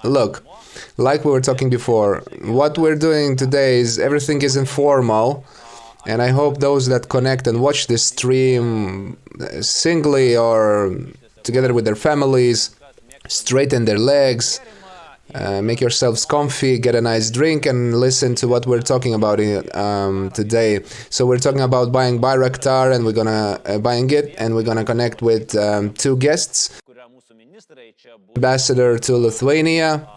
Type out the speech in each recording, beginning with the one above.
Look, like we were talking before, what we're doing today is everything is informal, and I hope those that connect and watch this stream singly or together with their families straighten their legs, make yourselves comfy, get a nice drink, and listen to what we're talking about today. So we're talking about buying Bayraktar, and we're gonna buying it, and we're gonna connect with two guests. Ambassador to Lithuania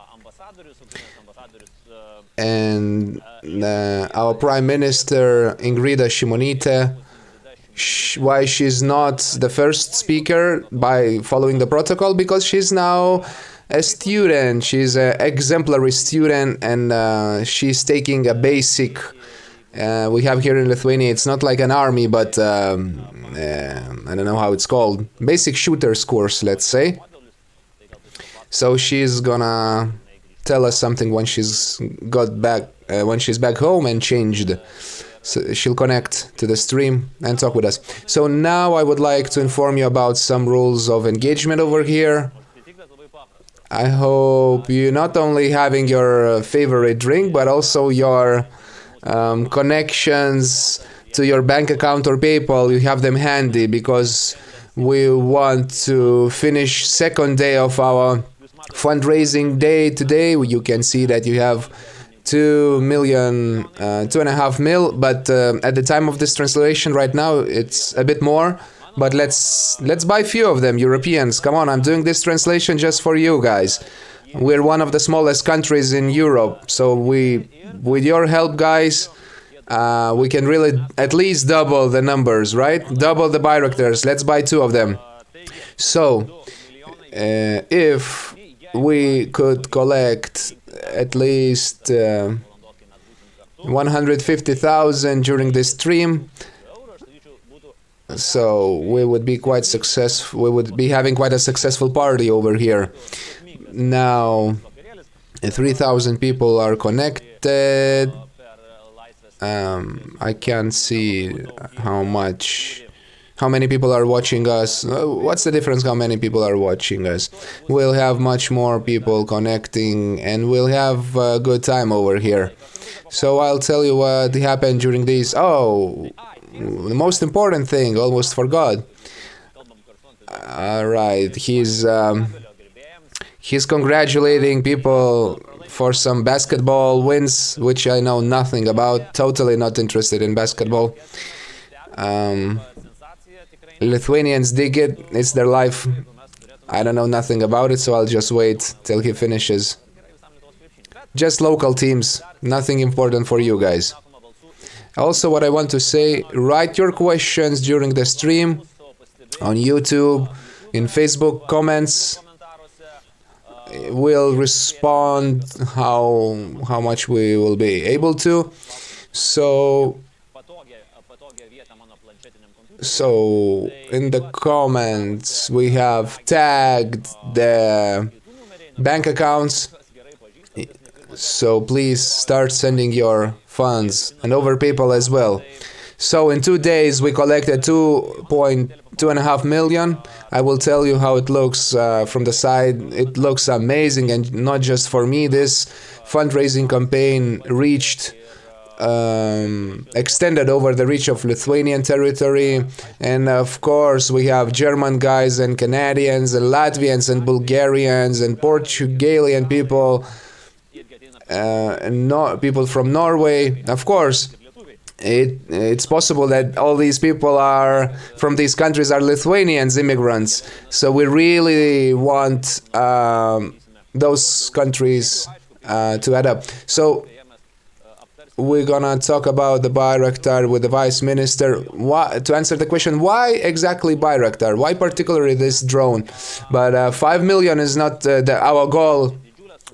and our Prime Minister Ingrida Šimonytė. Why she's not the first speaker by following the protocol? Because she's now a student. She's an exemplary student, and she's taking a basic. We have here in Lithuania. It's not like an army, but I don't know how it's called. Basic shooters course, let's say. So she's gonna tell us something when she's got back, when she's back home and changed. So she'll connect to the stream and talk with us. So now I would like to inform you about some rules of engagement over here. I hope you're not only having your favorite drink, but also your connections to your bank account or PayPal. You have them handy, because we want to finish second day of our fundraising day today. You can see that you have 2.5 million, but at the time of this translation right now it's a bit more. But let's buy a few of them, Europeans. Come on, I'm doing this translation just for you guys. We're one of the smallest countries in Europe, so with your help, guys, we can really at least double the numbers, right? Double the Bayraktars. Let's buy 2 of them. So if we could collect at least 150,000 during this stream, so we would be quite successful. We would be having quite a successful party over here. Now 3,000 people are connected. I can't see how many people are watching us. What's the difference how many people are watching us? We'll have much more people connecting, and we'll have a good time over here. So I'll tell you what happened during these. Oh, the most important thing, almost forgot. Alright, he's congratulating people for some basketball wins, which I know nothing about. Totally not interested in basketball. Lithuanians dig it, it's their life. I don't know nothing about it, so I'll just wait till he finishes. Just local teams, nothing important for you guys. Also, what I want to say, write your questions during the stream on YouTube, in Facebook comments. We'll respond how much we will be able to. So in the comments we have tagged the bank accounts, so please start sending your funds, and over PayPal as well. So in 2 days we collected 2.5 million. I will tell you how it looks from the side. It looks amazing, and not just for me. This fundraising campaign reached extended over the reach of Lithuanian territory, and of course we have German guys and Canadians and Latvians and Bulgarians and Portugalian people, and people from Norway. Of course, it's possible that all these people are from these countries are Lithuanians, immigrants. So we really want those countries to add up. So we're gonna talk about the Bayraktar with the Vice Minister. To answer the question, why exactly Bayraktar? Why particularly this drone? But 5 million is not our goal.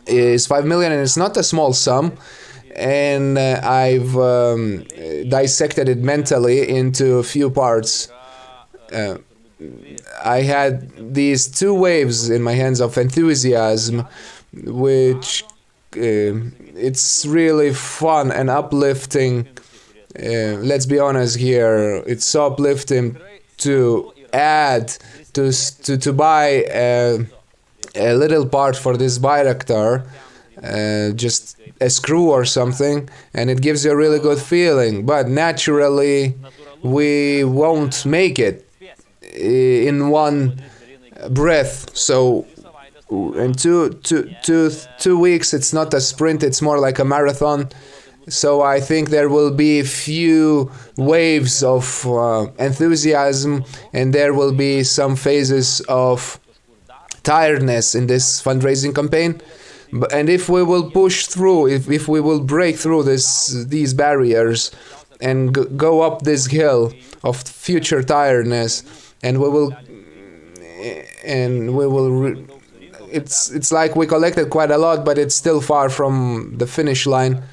Is 5 million, and it's not a small sum. And I've dissected it mentally into a few parts. I had these 2 waves in my hands of enthusiasm, which it's really fun and uplifting. Let's be honest here, it's so uplifting to add to buy a little part for this Bayraktar, just a screw or something, and it gives you a really good feeling. But naturally, we won't make it in one breath. So in two weeks, it's not a sprint, it's more like a marathon. So I think there will be few waves of enthusiasm, and there will be some phases of tiredness in this fundraising campaign. And if we will push through, if we will break through these barriers and go up this hill of future tiredness, and we will it's like we collected quite a lot, but it's still far from the finish line.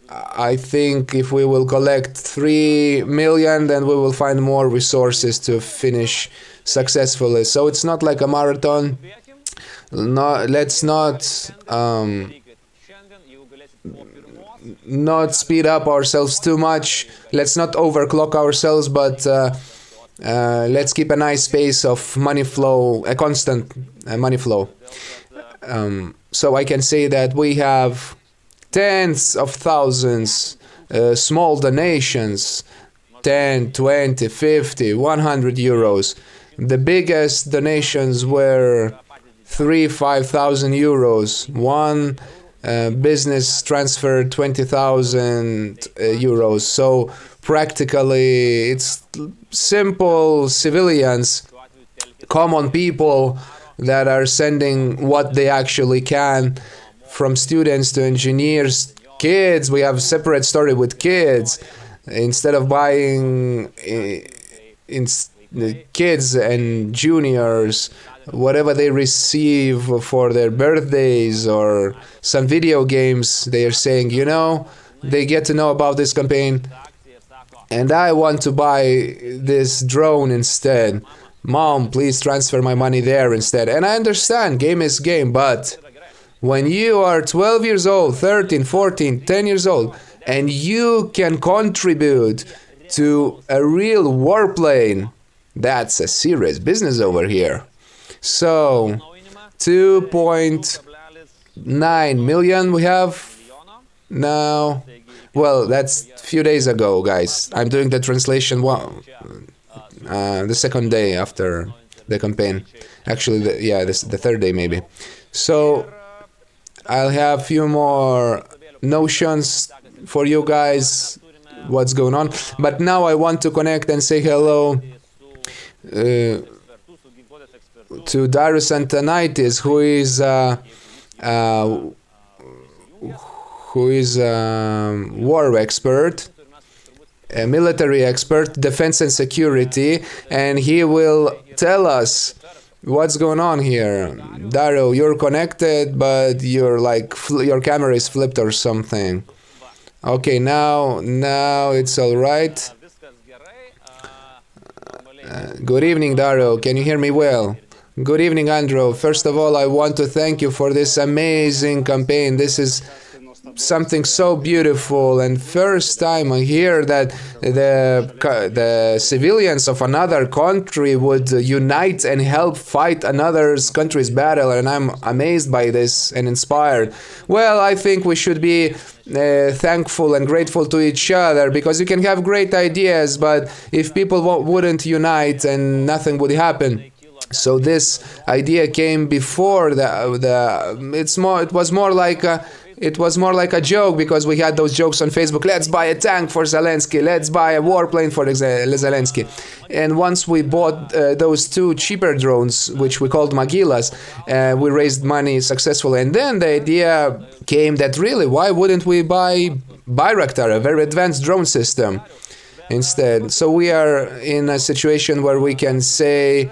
I think if we will collect 3 million, then we will find more resources to finish successfully. So it's not like a marathon. No, let's not speed up ourselves too much. Let's not overclock ourselves, but let's keep a nice pace of money flow, a constant money flow. So I can say that we have tens of thousands small donations, 10, 20, 50, 100 euros. The biggest donations were 5,000 euros. One business transferred 20,000 euros. So practically it's simple civilians, common people that are sending what they actually can, from students to engineers, kids. We have a separate story with kids. Instead of buying kids and juniors whatever they receive for their birthdays or some video games, they are saying, you know, they get to know about this campaign and I want to buy this drone instead. Mom, please transfer my money there instead. And I understand, game is game, but when you are 12 years old, 13, 14, 10 years old, and you can contribute to a real warplane, that's a serious business over here. So, 2.9 million we have now. Well, that's a few days ago, guys. I'm doing the translation the second day after the campaign. Actually, the third day maybe. So, I'll have a few more notions for you guys, what's going on. But now I want to connect and say hello to Darius Antonaitis, who is a war expert, a military expert, defense and security, and he will tell us what's going on here. Dario, you're connected, but you're like your camera is flipped or something. Okay, now it's all right. Good evening, Dario. Can you hear me well? Good evening, Andrew. First of all, I want to thank you for this amazing campaign. This is something so beautiful, and first time I hear that the civilians of another country would unite and help fight another country's battle, and I'm amazed by this and inspired. Well, I think we should be thankful and grateful to each other, because you can have great ideas, but if people wouldn't unite, and nothing would happen. So this idea came before it was more like a joke, because we had those jokes on Facebook. Let's buy a tank for Zelensky. Let's buy a warplane for Zelensky. And once we bought those two cheaper drones, which we called Magilas, we raised money successfully. And then the idea came that really, why wouldn't we buy Bayraktar, a very advanced drone system, instead? So we are in a situation where we can say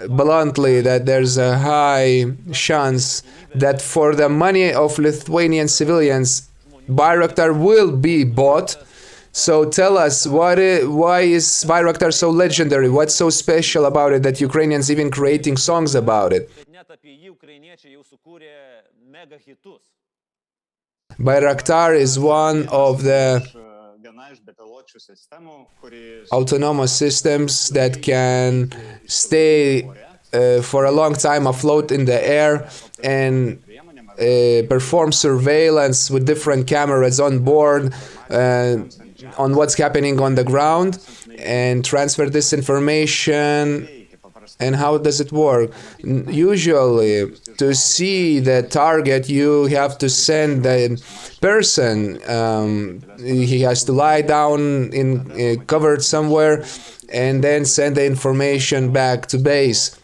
bluntly that there's a high chance that for the money of Lithuanian civilians, Bayraktar will be bought. So tell us, why is Bayraktar so legendary? What's so special about it that Ukrainians even creating songs about it? Bayraktar is one of the autonomous systems that can stay for a long time afloat in the air and perform surveillance with different cameras on board on what's happening on the ground and transfer this information. And how does it work? Usually, to see the target, you have to send the person. He has to lie down in covered somewhere and then send the information back to base.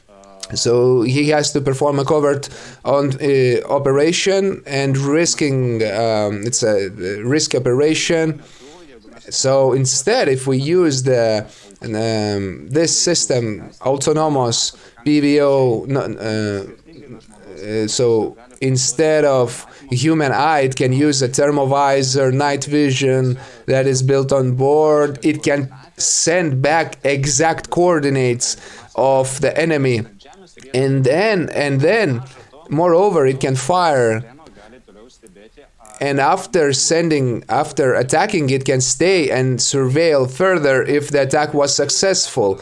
So he has to perform a covert operation and risking. It's a risk operation. So instead, if we use the this system, autonomous PVO, so instead of human eye, it can use a thermovisor, night vision that is built on board. It can send back exact coordinates of the enemy, and then, moreover, it can fire. And after attacking, it can stay and surveil further if the attack was successful.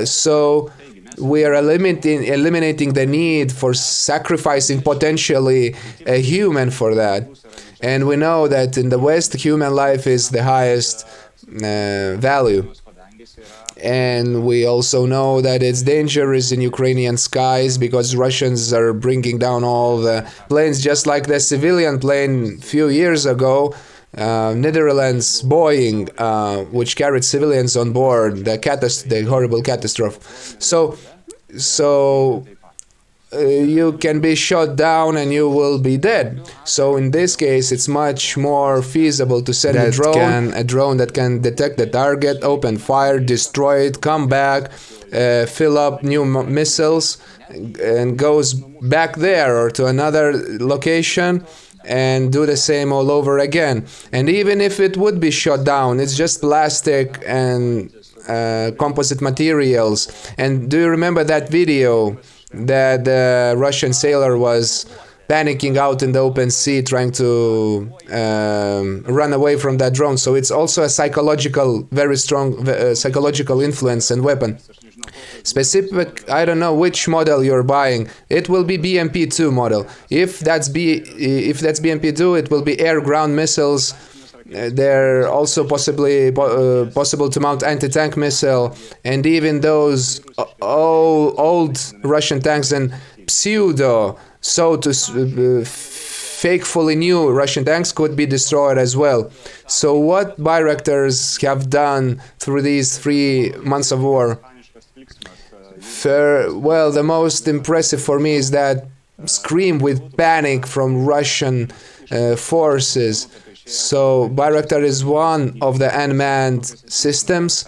So we are eliminating the need for sacrificing potentially a human for that. And we know that in the West, human life is the highest value. And we also know that it's dangerous in Ukrainian skies because Russians are bringing down all the planes, just like the civilian plane a few years ago, Netherlands Boeing, which carried civilians on board, the horrible catastrophe. So you can be shot down and you will be dead. So in this case, it's much more feasible to send a drone that can detect the target, open fire, destroy it, come back, fill up new missiles, and goes back there or to another location and do the same all over again. And even if it would be shot down, it's just plastic and composite materials. And do you remember that video that the Russian sailor was panicking out in the open sea trying to run away from that drone? So it's also a psychological, very strong psychological influence and weapon. Specific, I don't know which model you're buying. It will be BMP-2 model. If that's BMP-2, it will be air-ground missiles. They're also possible to mount anti-tank missile, and even those old Russian tanks and pseudo, fakefully new Russian tanks could be destroyed as well. So what Bayraktars have done through these 3 months of war? Well, the most impressive for me is that scream with panic from Russian forces. So Bayraktar is one of the unmanned systems.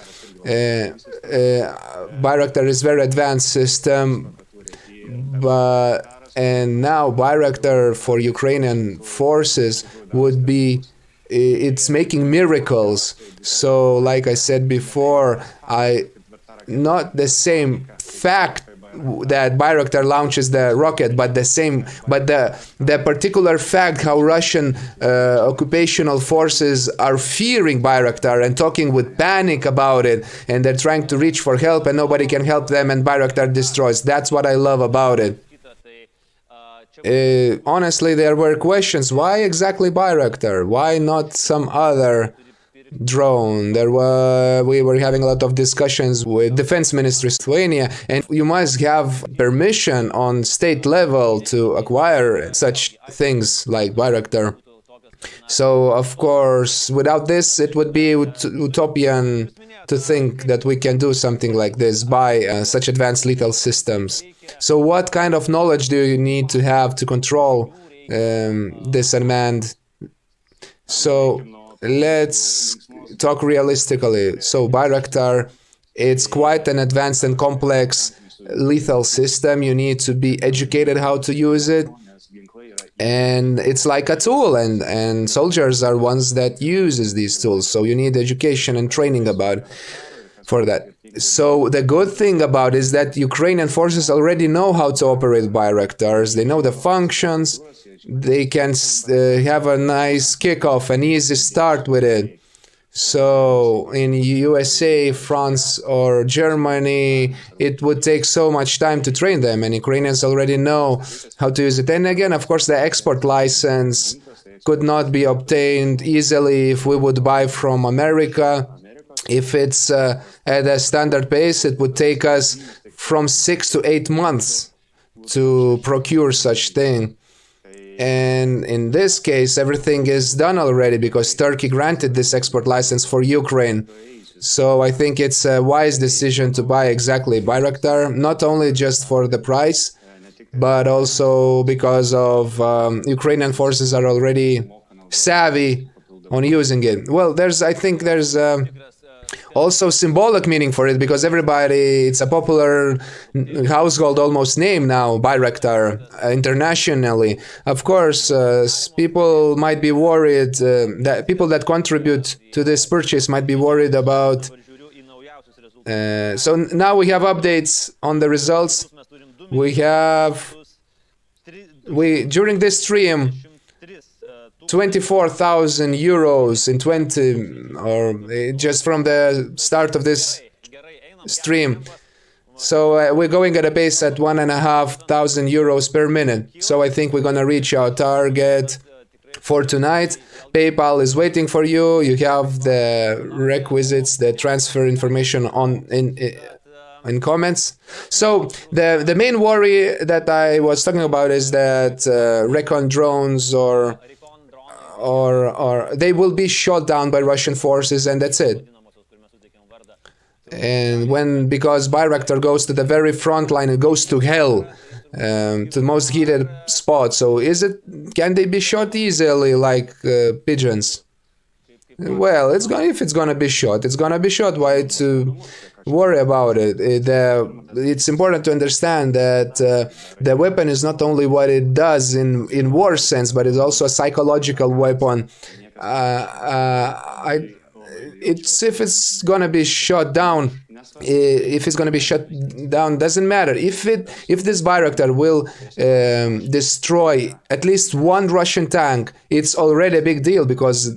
Bayraktar is very advanced system, and now Bayraktar for Ukrainian forces would be, it's making miracles. So like I said before, not the same fact that Bayraktar launches the rocket, but the particular fact how Russian occupational forces are fearing Bayraktar and talking with panic about it, and they're trying to reach for help and nobody can help them, and Bayraktar destroys. That's what I love about it. Honestly, there were questions, why exactly Bayraktar? Why not some other drone? We were having a lot of discussions with Defense Ministry of Lithuania, and you must have permission on state level to acquire such things like Bayraktar. So of course, without this, it would be utopian to think that we can do something like this, buy such advanced lethal systems. So what kind of knowledge do you need to have to control this unmanned? So let's talk realistically. So Bayraktar, it's quite an advanced and complex lethal system. You need to be educated how to use it. And it's like a tool, and soldiers are ones that uses these tools. So you need education and training for that. So the good thing about it is that Ukrainian forces already know how to operate Bayraktars. They know the functions. They can have a nice kickoff, an easy start with it. So in USA, France, or Germany, it would take so much time to train them, and Ukrainians already know how to use it. And again, of course, the export license could not be obtained easily if we would buy from America. If it's at a standard pace, it would take us from 6 to 8 months to procure such thing. And in this case, everything is done already because Turkey granted this export license for Ukraine. So I think it's a wise decision to buy exactly Bayraktar, not only just for the price, but also because of Ukrainian forces are already savvy on using it. Well, I think there's also symbolic meaning for it, because it's a popular household almost name now, Bayraktar, internationally. Of course, people might be worried, that people that contribute to this purchase might be worried about. So now we have updates on the results. During this stream, 24,000 euros in 20, or just from the start of this stream. So we're going at a pace at 1,500 euros per minute. So I think we're gonna reach our target for tonight. PayPal is waiting for you. You have the requisites, the transfer information in comments. So the main worry that I was talking about is that recon drones or they will be shot down by Russian forces, and that's it. And because Bayraktar goes to the very front line, it goes to hell, to the most heated spot. So can they be shot easily like pigeons? Well, if it's gonna be shot, it's gonna be shot. Why to worry about it? It's important to understand that the weapon is not only what it does in war sense, but it's also a psychological weapon. If it's gonna be shot down, doesn't matter. If this Bayraktar will destroy at least one Russian tank, it's already a big deal, because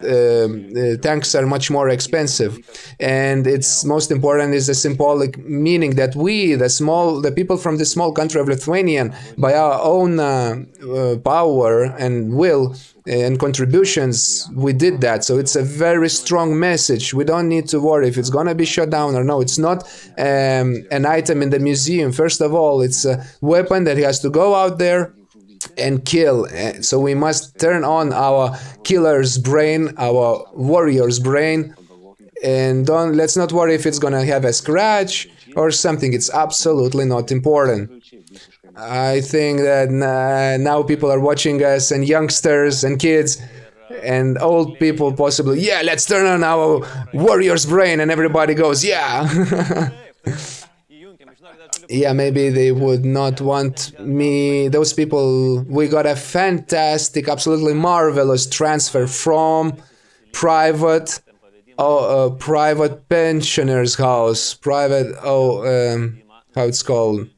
tanks are much more expensive. And it's most important is the symbolic meaning that the people from the small country of Lithuanian, by our own power and will and contributions, we did that. So it's a very strong message. We don't need to worry if it's gonna be shut down or no. It's not an item in the museum. First of all, it's a weapon that has to go out there and kill. So we must turn on our killer's brain, our warrior's brain, and let's not worry if it's gonna have a scratch or something. It's absolutely not important. I think that now people are watching us, and youngsters and kids and old people possibly. Yeah, let's turn on our warrior's brain, and everybody goes, yeah. Yeah, maybe they would not want me. Those people, we got a fantastic, absolutely marvelous transfer from private pensioner's house, how it's called.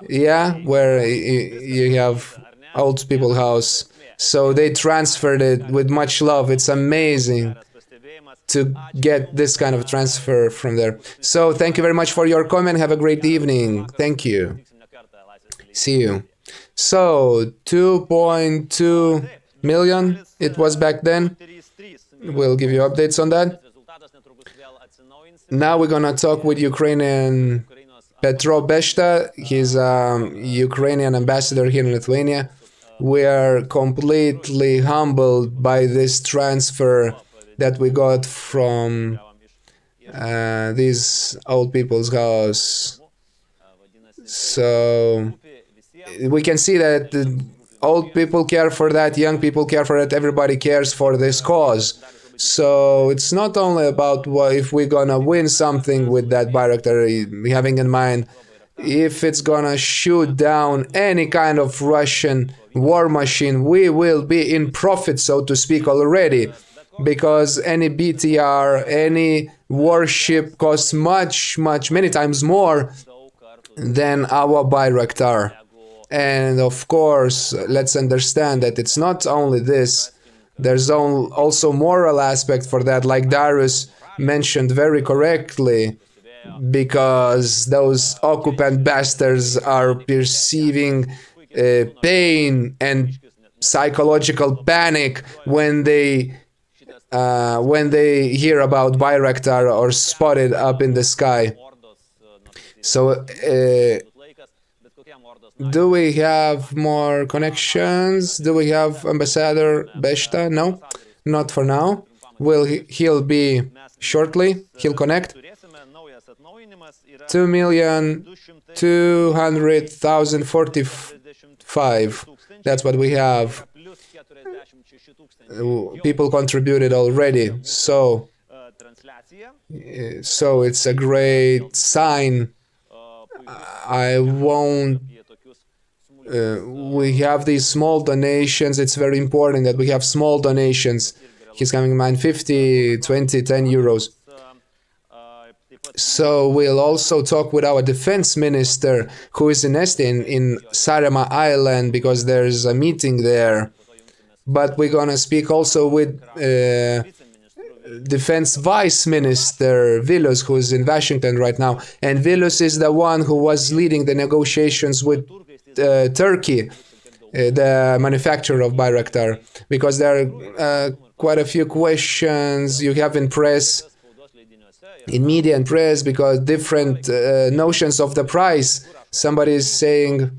Yeah, where you have old people house. So they transferred it with much love. It's amazing to get this kind of transfer from there. So thank you very much for your comment. Have a great evening. Thank you. See you. So 2.2 million it was back then. We'll give you updates on that. Now we're gonna talk with Ukrainian Petro Beshta. He's a Ukrainian ambassador here in Lithuania. We are completely humbled by this transfer that we got from these old people's house. So we can see that the old people care for that, young people care for it, everybody cares for this cause. So it's not only about if we're gonna win something with that Bayraktar, having in mind if it's gonna shoot down any kind of Russian war machine, we will be in profit, so to speak, already, because any BTR, any warship costs many times more than our Bayraktar. And of course, let's understand that it's not only this. There's also moral aspect for that, like Darius mentioned very correctly, because those occupant bastards are perceiving pain and psychological panic when they hear about Bayraktar or spot it up in the sky. So, do we have more connections? Do we have Ambassador Beshta? No, not for now. He'll be shortly. He'll connect. 2,200,045. That's what we have. People contributed already. So it's a great sign. I won't. We have these small donations. It's very important that we have small donations. He's coming in mind 50, 20, 10 euros. So we'll also talk with our defense minister, who is in Estin, in Saaremaa Island, because there's a meeting there. But we're gonna speak also with defense vice minister Vilius, who's in Washington right now. And Vilius is the one who was leading the negotiations with Turkey, the manufacturer of Bayraktar, because there are quite a few questions you have in press, in media and press, because different notions of the price. Somebody is saying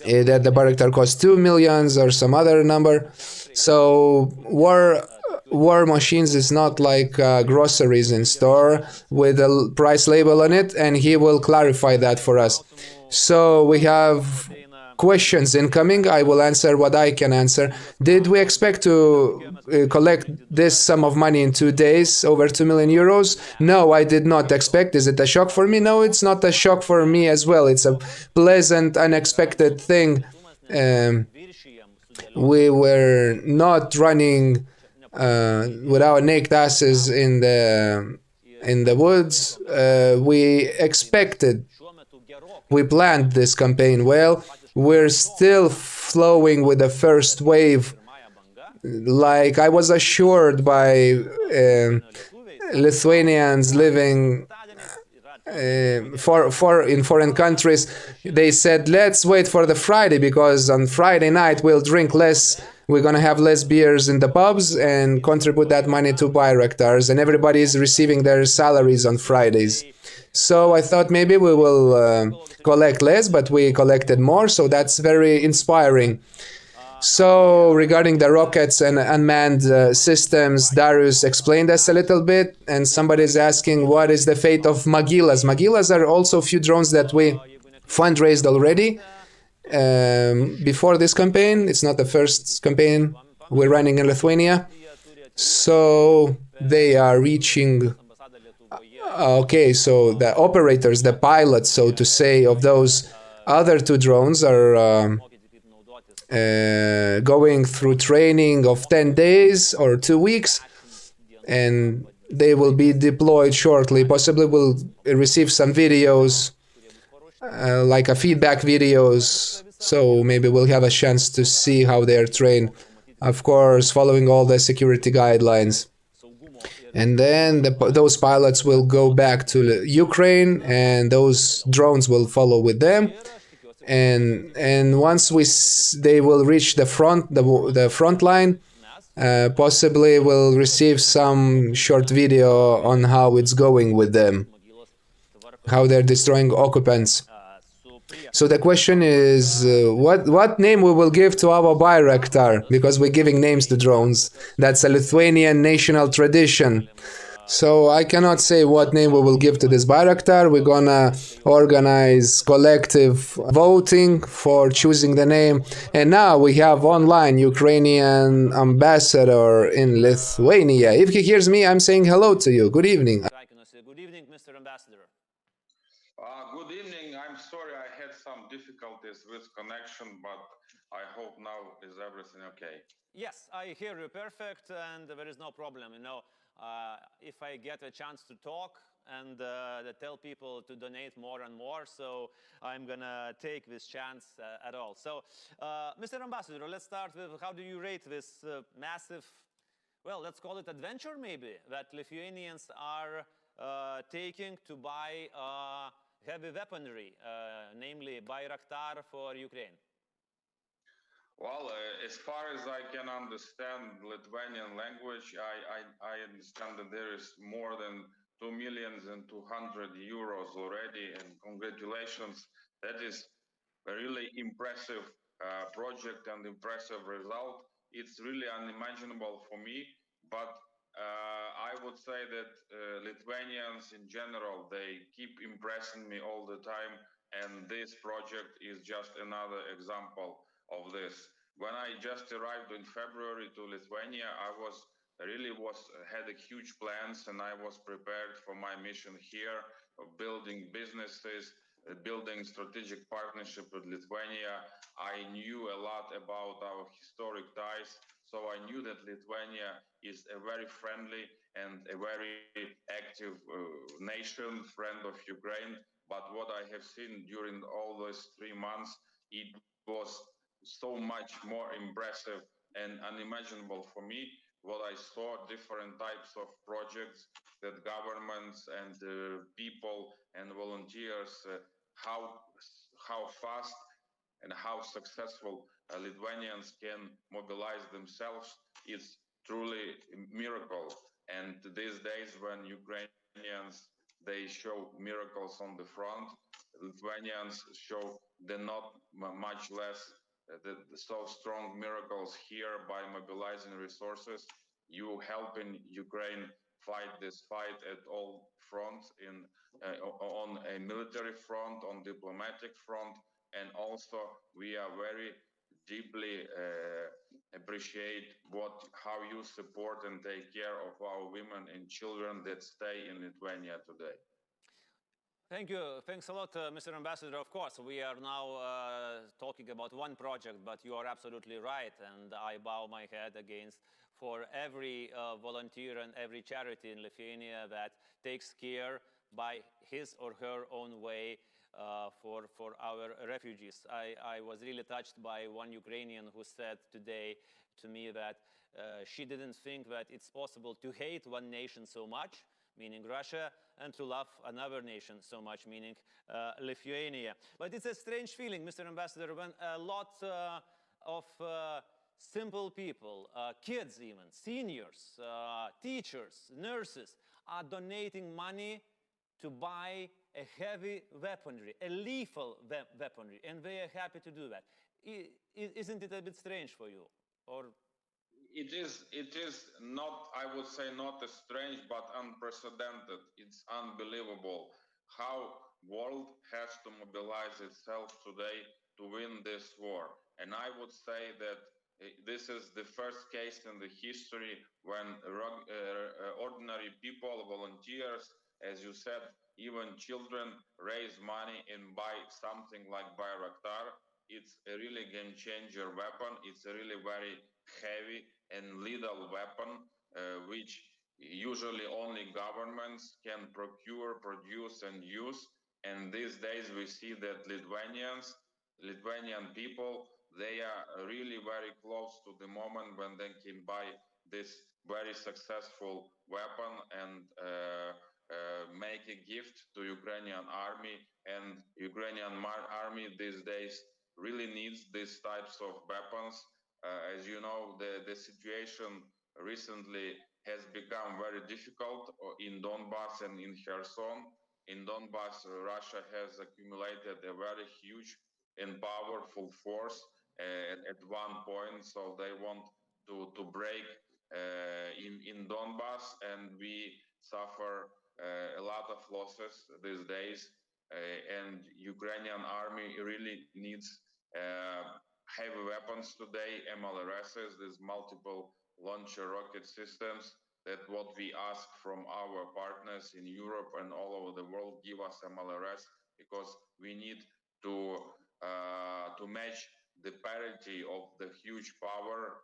that the Bayraktar costs 2 million or some other number. So war machines is not like groceries in store with a price label on it, and he will clarify that for us. So we have questions incoming. I will answer what I can answer. Did we expect to collect this sum of money in 2 days, over 2 million euros? No, I did not expect. Is it a shock for me? No, it's not a shock for me as well. It's a pleasant, unexpected thing. We were not running with our naked asses in the woods. We expected. We planned this campaign well. We're still flowing with the first wave. Like I was assured by Lithuanians living in foreign countries. They said, let's wait for the Friday, because on Friday night we'll drink less. We're gonna have less beers in the pubs and contribute that money to Bayraktars, and everybody is receiving their salaries on Fridays. So I thought maybe we will collect less, but we collected more, so that's very inspiring. So regarding the rockets and unmanned systems, Darius explained us a little bit, and somebody is asking what is the fate of Magilas. Magilas are also a few drones that we fundraised already before this campaign. It's not the first campaign we're running in Lithuania. So they are reaching... Okay, so the operators, the pilots, so to say, of those other two drones are going through training of 10 days or 2 weeks, and they will be deployed shortly. Possibly we'll receive some videos, like a feedback videos, so maybe we'll have a chance to see how they are trained. Of course, following all the security guidelines. And then those pilots will go back to Ukraine, and those drones will follow with them. And once they will reach the front line, possibly we'll receive some short video on how it's going with them, how they're destroying occupants. So the question is, what name we will give to our Bayraktar, because we're giving names to drones. That's a Lithuanian national tradition. So I cannot say what name we will give to this Bayraktar. We're gonna organize collective voting for choosing the name. And now we have online Ukrainian ambassador in Lithuania. If he hears me, I'm saying hello to you. Good evening. Good evening, Mr. Ambassador. Good evening. I'm sorry I had some difficulties with connection, but I hope now is everything okay. Yes, I hear you perfect, and there is no problem. You know, if I get a chance to talk and tell people to donate more and more, so I'm gonna take this chance at all. So, Mr. Ambassador, let's start with how do you rate this massive well, let's call it adventure maybe, that Lithuanians are taking to buy heavy weaponry, namely Bayraktar for Ukraine? Well, as far as I can understand Lithuanian language, I understand that there is more than 2,200,000 euros already, and congratulations. That is a really impressive project and impressive result. It's really unimaginable for me, but I would say that Lithuanians in general, they keep impressing me all the time, and this project is just another example of this. When I just arrived in February to Lithuania, I had a huge plans, and I was prepared for my mission here of building businesses, building strategic partnership with Lithuania. I knew a lot about our historic ties, so I knew that Lithuania is a very friendly and a very active nation, friend of Ukraine. But what I have seen during all those 3 months, it was so much more impressive and unimaginable for me. What I saw, different types of projects that governments and people and volunteers, how fast and how successful Lithuanians can mobilize themselves is truly a miracle. And these days when Ukrainians, they show miracles on the front, Lithuanians show the not much less so strong miracles here by mobilizing resources. You helping Ukraine fight this fight at all fronts, on a military front, on diplomatic front, and also we are very deeply appreciate how you support and take care of our women and children that stay in Lithuania today. Thank you. Thanks a lot, Mr. Ambassador. Of course, we are now talking about one project, but you are absolutely right. And I bow my head against for every volunteer and every charity in Lithuania that takes care by his or her own way for our refugees. I was really touched by one Ukrainian who said today to me that she didn't think that it's possible to hate one nation so much, meaning Russia, and to love another nation so much, meaning Lithuania. But it's a strange feeling, Mr. Ambassador, when a lot of simple people, kids even, seniors, teachers, nurses, are donating money to buy a heavy weaponry, a lethal weaponry, and they are happy to do that. Isn't it a bit strange for you? Or it is not, I would say, not as strange, but unprecedented. It's unbelievable how world has to mobilize itself today to win this war. And I would say that this is the first case in the history when ordinary people, volunteers, as you said, even children raise money and buy something like Bayraktar. It's a really game changer weapon. It's a really very heavy and lethal weapon, which usually only governments can procure, produce, and use. And these days we see that Lithuanian people, they are really very close to the moment when they can buy this very successful weapon and make a gift to Ukrainian army. And Ukrainian army these days really needs these types of weapons. As you know, the situation recently has become very difficult in Donbass and in Kherson. In Donbass, Russia has accumulated a very huge and powerful force at one point, so they want to break in Donbass, and we suffer a lot of losses these days, and Ukrainian army really needs heavy weapons today, MLRSs, these multiple launcher rocket systems, that what we ask from our partners in Europe and all over the world, give us MLRS, because we need to match the parity of the huge power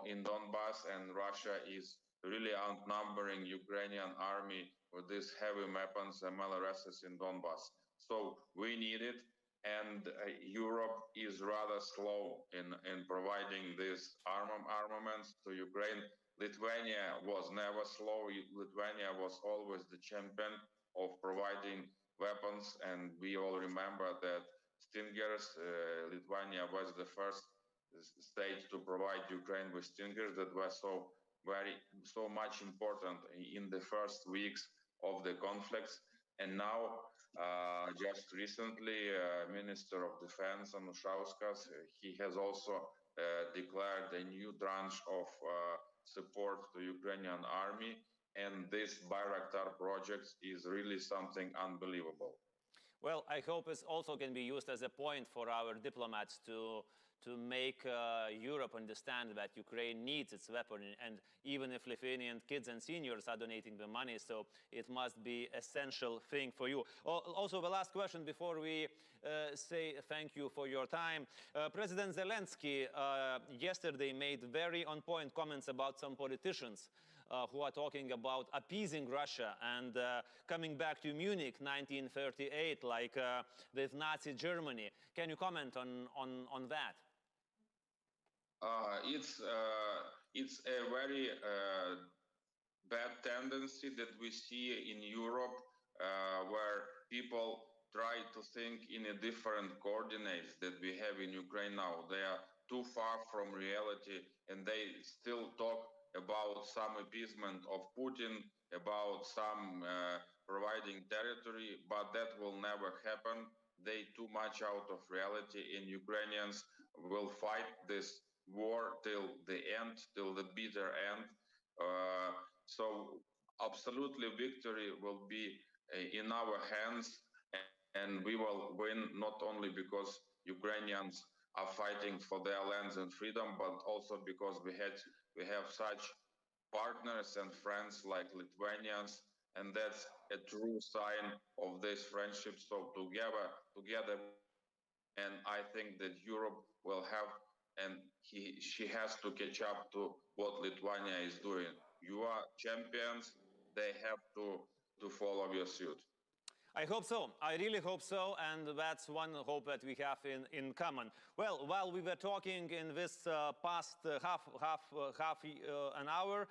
in Donbass, and Russia is really outnumbering Ukrainian army with these heavy weapons, MLRSs in Donbass. So we need it. and Europe is rather slow in providing these armaments to Ukraine. Lithuania was never slow. Lithuania was always the champion of providing weapons, and we all remember that Stingers, Lithuania was the first state to provide Ukraine with Stingers that were so much important in the first weeks of the conflicts. And now, just recently, Minister of Defense Anušauskas, he has also declared a new tranche of support to Ukrainian army, and this Bayraktar project is really something unbelievable. Well, I hope it also can be used as a point for our diplomats to make Europe understand that Ukraine needs its weapon, and even if Lithuanian kids and seniors are donating the money, so it must be essential thing for you. Also, the last question before we say thank you for your time. President Zelensky yesterday made very on-point comments about some politicians who are talking about appeasing Russia and coming back to Munich 1938, like with Nazi Germany. Can you comment on that? It's a very bad tendency that we see in Europe, where people try to think in a different coordinates that we have in Ukraine now. They are too far from reality, and they still talk about some appeasement of Putin, about some providing territory, but that will never happen. They too much out of reality, and Ukrainians will fight this war till the end, till the bitter end. So absolutely victory will be in our hands, and we will win not only because Ukrainians are fighting for their lands and freedom, but also because we have such partners and friends like Lithuanians, and that's a true sign of this friendship. So together, and I think that Europe will have, and she has to catch up to what Lithuania is doing. You are champions; they have to follow your suit. I hope so. I really hope so, and that's one hope that we have in common. Well, while we were talking in this past half an hour,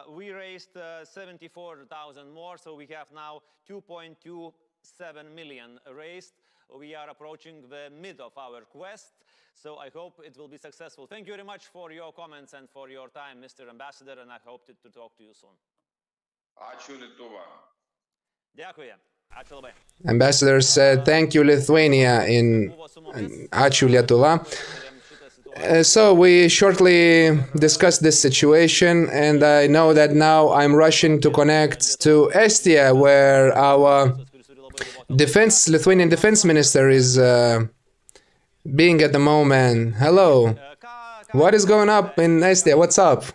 we raised 74,000 more, so we have now 2.27 million raised. We are approaching the mid of our quest, so I hope it will be successful. Thank you very much for your comments and for your time, Mr. Ambassador, and I hope to talk to you soon. Ačiū Lietuva. Dėkui. Ambassador said, thank you, Lithuania, in Ačiū Lietuva. So we shortly discussed this situation, and I know that now I'm rushing to connect to Estia, where our Lithuanian defense minister is being at the moment. Hello. What is going up in Estia? What's up?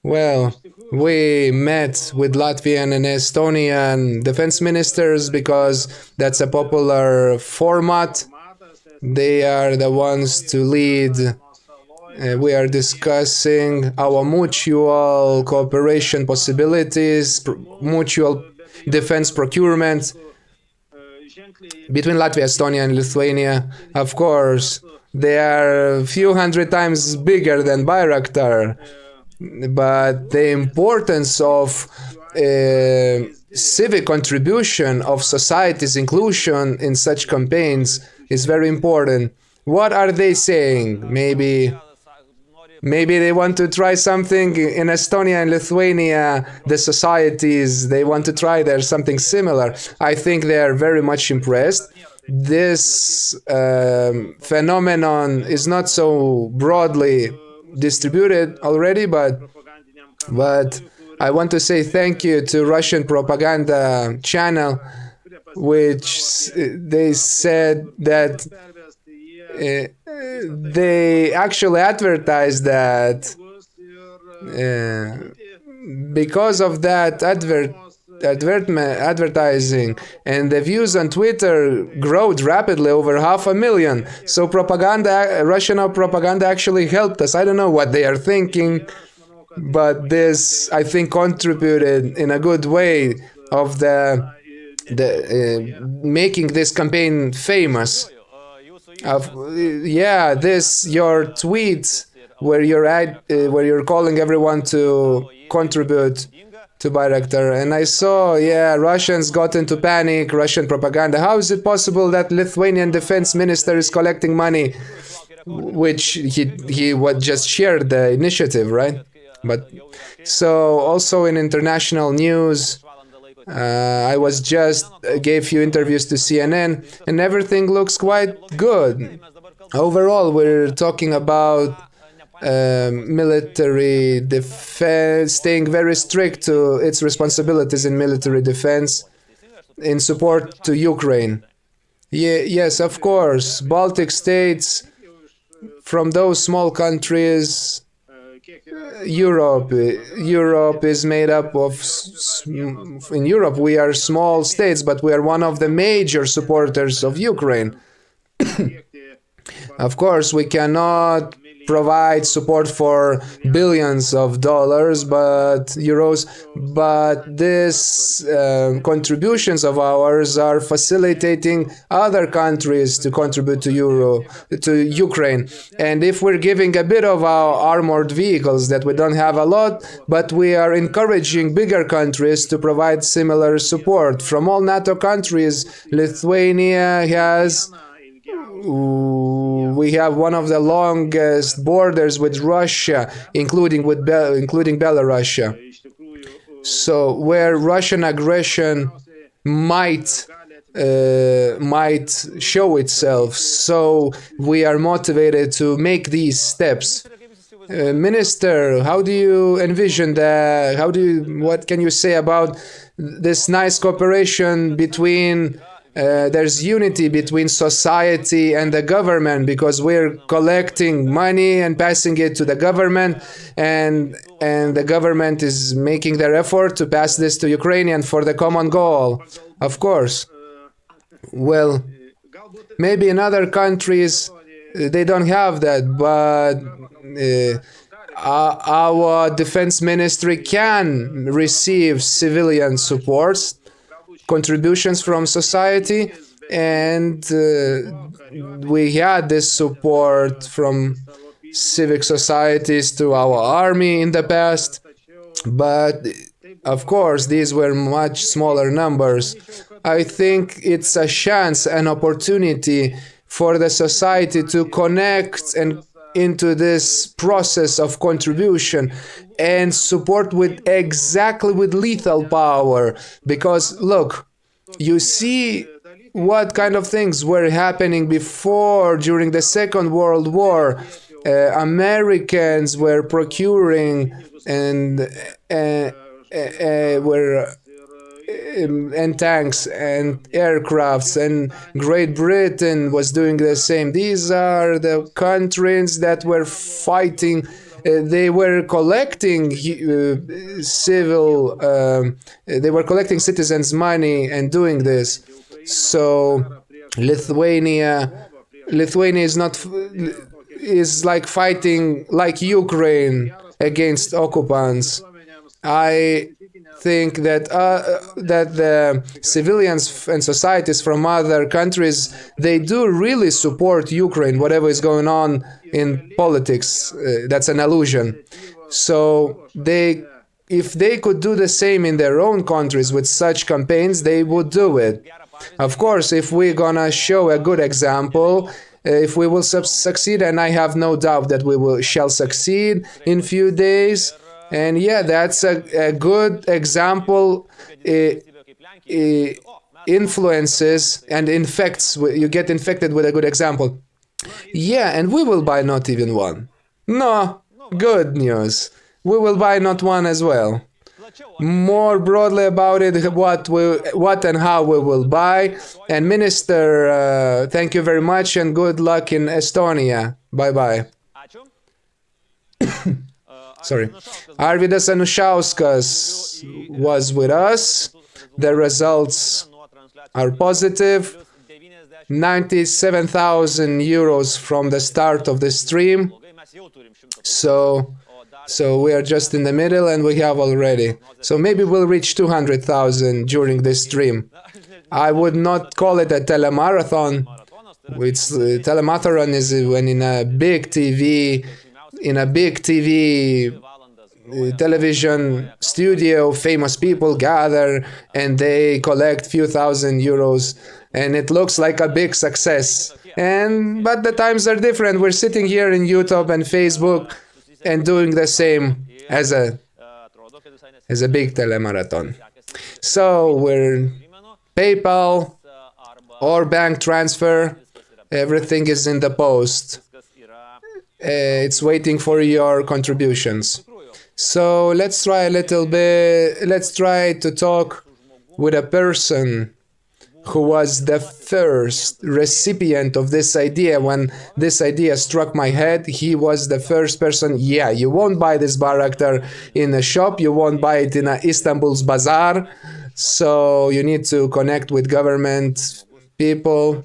Well, we met with Latvian and Estonian defense ministers because that's a popular format. They are the ones to lead. We are discussing our mutual cooperation possibilities, mutual defense procurement between Latvia, Estonia, and Lithuania. Of course, they are a few hundred times bigger than Bayraktar. But the importance of civic contribution of society's inclusion in such campaigns is very important. What are they saying? Maybe they want to try something in Estonia and Lithuania, the societies, they want to try there something similar. I think they are very much impressed. This phenomenon is not so broadly distributed already, but I want to say thank you to Russian propaganda channel, which they said that they actually advertised that because of that advertising, and the views on Twitter growed rapidly, over 500,000. So Russian propaganda actually helped us. I don't know what they are thinking, but this, I think, contributed in a good way of the making this campaign famous. Yeah, this your tweet where you're calling everyone to contribute to Bayraktar, and I saw, yeah, Russians got into panic, Russian propaganda. How is it possible that Lithuanian defense minister is collecting money, which he just shared the initiative, right? But so also in international news, I was just gave few interviews to CNN, and everything looks quite good. Overall, we're talking about military defense, staying very strict to its responsibilities in military defense in support to Ukraine. Yes, of course, Baltic states, from those small countries, Europe is made up of, in Europe we are small states, but we are one of the major supporters of Ukraine. Of course, we cannot provide support for billions of dollars, but euros, but these contributions of ours are facilitating other countries to contribute to Ukraine. And if we're giving a bit of our armored vehicles that we don't have a lot, but we are encouraging bigger countries to provide similar support. From all NATO countries, Lithuania has we have one of the longest borders with Russia, including Belarus. So where Russian aggression might show itself, so we are motivated to make these steps. Minister, how do you envision that? What can you say about this nice cooperation between there's unity between society and the government, because we're collecting money and passing it to the government, and the government is making their effort to pass this to Ukrainian for the common goal. Of course. Well, maybe in other countries they don't have that, but our defense ministry can receive civilian supports, contributions from society, and we had this support from civic societies to our army in the past, but of course these were much smaller numbers. I think it's a chance, an opportunity for the society to connect and into this process of contribution and support with lethal power. Because look, you see what kind of things were happening before, during the Second World War. Americans were procuring and tanks and aircrafts, and Great Britain was doing the same. These are the countries that were fighting. They were collecting they were collecting citizens' money and doing this. So Lithuania is like fighting like Ukraine against occupants. I think that the civilians and societies from other countries, they do really support Ukraine, whatever is going on in politics. That's an illusion. So if they could do the same in their own countries with such campaigns, they would do it. Of course, if we're gonna show a good example, if we will succeed, and I have no doubt that we shall succeed in few days. And yeah, that's a good example. Influences and infects. You get infected with a good example. Yeah, and we will buy not even one. No, good news. We will buy not one as well. More broadly about it, what and how we will buy. And Minister, thank you very much and good luck in Estonia. Bye-bye. Sorry. Arvydas Anušauskas was with us. The results are positive. 97,000 euros from the start of the stream. So we are just in the middle, and we have already. So maybe we'll reach 200,000 during this stream. I would not call it a telemarathon. It's telemarathon is when in a big TV, television studio, famous people gather and they collect few thousand euros, and it looks like a big success. But the times are different. We're sitting here in YouTube and Facebook and doing the same as a big telemarathon. So we're PayPal or bank transfer. Everything is in the post. It's waiting for your contributions. So let's try a little bit. Let's try to talk with a person who was the first recipient of this idea. When this idea struck my head, he was the first person. Yeah, you won't buy this Bayraktar in a shop. You won't buy it in Istanbul's bazaar. So you need to connect with government people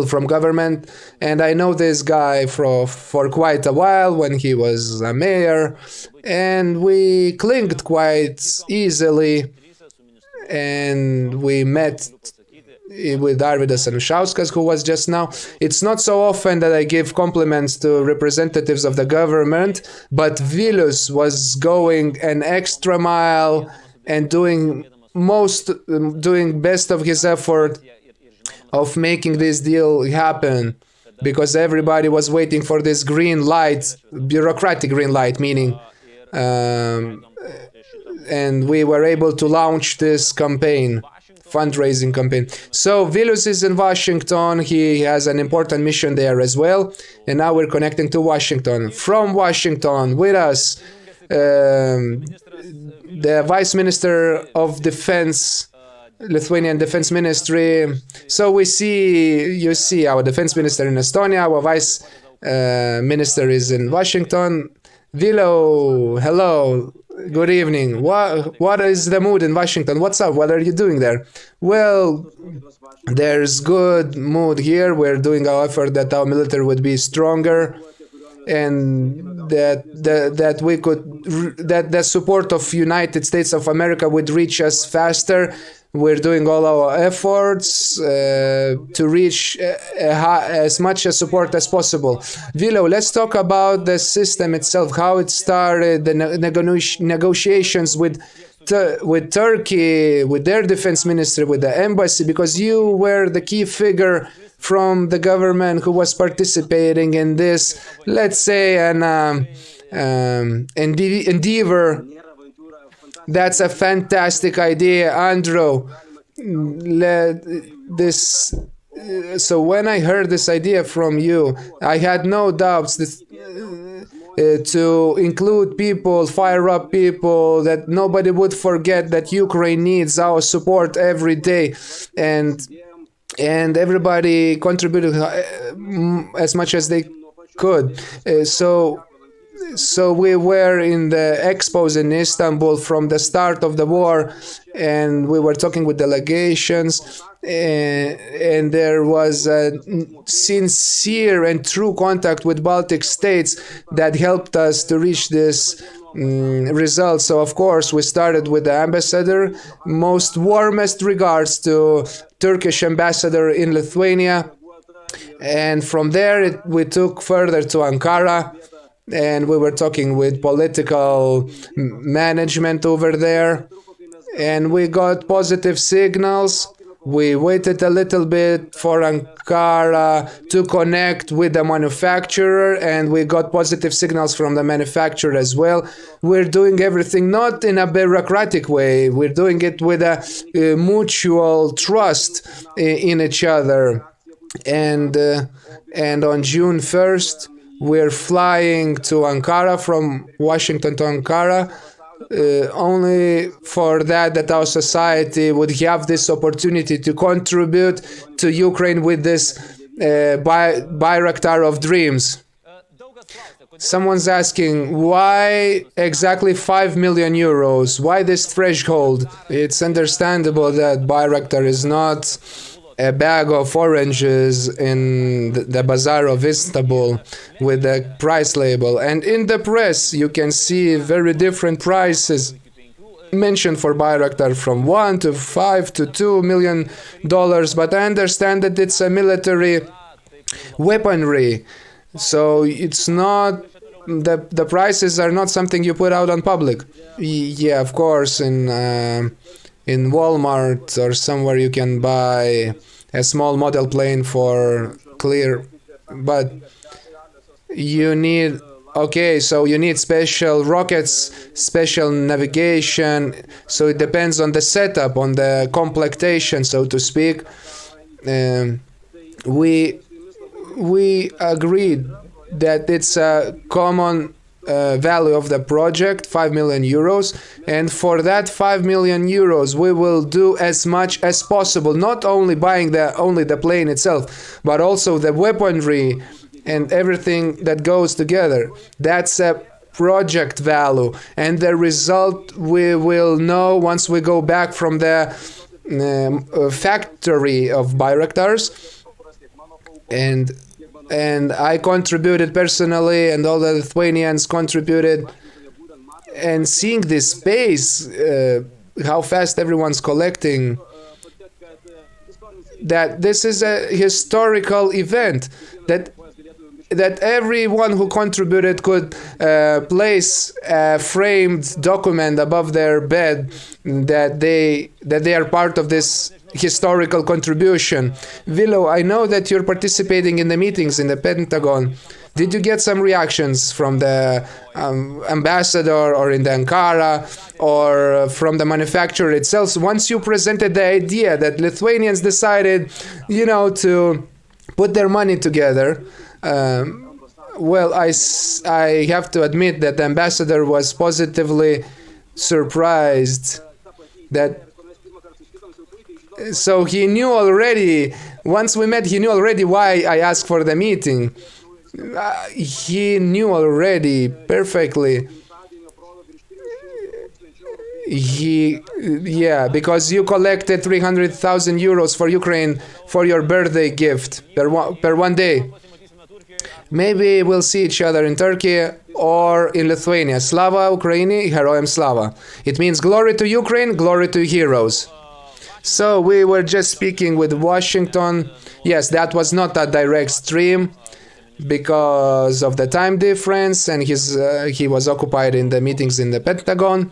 from government. And I know this guy for quite a while when he was a mayor, and we clicked quite easily, and we met with Arvydas Anušauskas, who was just now. It's not so often that I give compliments to representatives of the government, but Vilius was going an extra mile and doing best of his effort of making this deal happen, because everybody was waiting for this green light, bureaucratic green light, meaning, and we were able to launch this campaign, fundraising campaign. So Vilius is in Washington. He has an important mission there as well. And now we're connecting to Washington. From Washington with us, the Vice Minister of Defense, Lithuanian Defense Ministry. So you see our Defense Minister in Estonia, our Vice Minister is in Washington. Vilo, hello, good evening. What is the mood in Washington? What's up? What are you doing there? Well, there's good mood here. We're doing our effort that our military would be stronger, and that the support of United States of America would reach us faster. We're doing all our efforts to reach as much support as possible. Vilo, let's talk about the system itself, how it started, the negotiations with Turkey, with their defense minister, with the embassy, because you were the key figure from the government who was participating in this, let's say, an endeavor. That's a fantastic idea, Andrew. So when I heard this idea from you, I had no doubts to include people, fire up people, that nobody would forget that Ukraine needs our support every day, and everybody contributed as much as they could. So we were in the expos in Istanbul from the start of the war, and we were talking with delegations, and there was a sincere and true contact with Baltic states that helped us to reach this result. So of course we started with the ambassador. Most warmest regards to Turkish ambassador in Lithuania, and from there we took further to Ankara. And we were talking with political management over there, and we got positive signals. We waited a little bit for Ankara to connect with the manufacturer, and we got positive signals from the manufacturer as well. We're doing everything not in a bureaucratic way. We're doing it with a mutual trust in each other. And on June 1st, we're flying to Ankara, from Washington to Ankara, only for that our society would have this opportunity to contribute to Ukraine with this Bayraktar of dreams. Someone's asking, why exactly 5 million euros? Why this threshold? It's understandable that Bayraktar is not a bag of oranges in the bazaar of Istanbul with a price label. And in the press you can see very different prices mentioned for Bayraktar, from $1 to $5 to $2 million, but I understand that it's a military weaponry, so it's not, the prices are not something you put out on public. Yeah, of course, in Walmart or somewhere you can buy a small model plane for clear, but you need, okay, so you need special rockets, special navigation, so it depends on the setup, on the complectation, so to speak. We agreed that it's a common value of the project, 5 million euros, and for that 5 million euros we will do as much as possible, not only buying only the plane itself, but also the weaponry and everything that goes together. That's a project value, and the result we will know once we go back from the factory of Bayraktars. And I contributed personally, and all the Lithuanians contributed, and seeing this space, how fast everyone's collecting, that this is a historical event, that everyone who contributed could place a framed document above their bed that they are part of this historical contribution. Vilo, I know that you're participating in the meetings in the Pentagon. Did you get some reactions from the ambassador, or in the Ankara, or from the manufacturer itself? Once you presented the idea that Lithuanians decided, to put their money together, well, I have to admit that the ambassador was positively surprised. So he knew already, once we met, he knew already why I asked for the meeting. He knew already perfectly. Yeah, because you collected 300,000 euros for Ukraine for your birthday gift per one day. Maybe we'll see each other in Turkey or in Lithuania. Slava Ukraini, Heroyam Slava. It means glory to Ukraine, glory to heroes. So we were just speaking with Washington. Yes, that was not a direct stream because of the time difference, and he was occupied in the meetings in the Pentagon.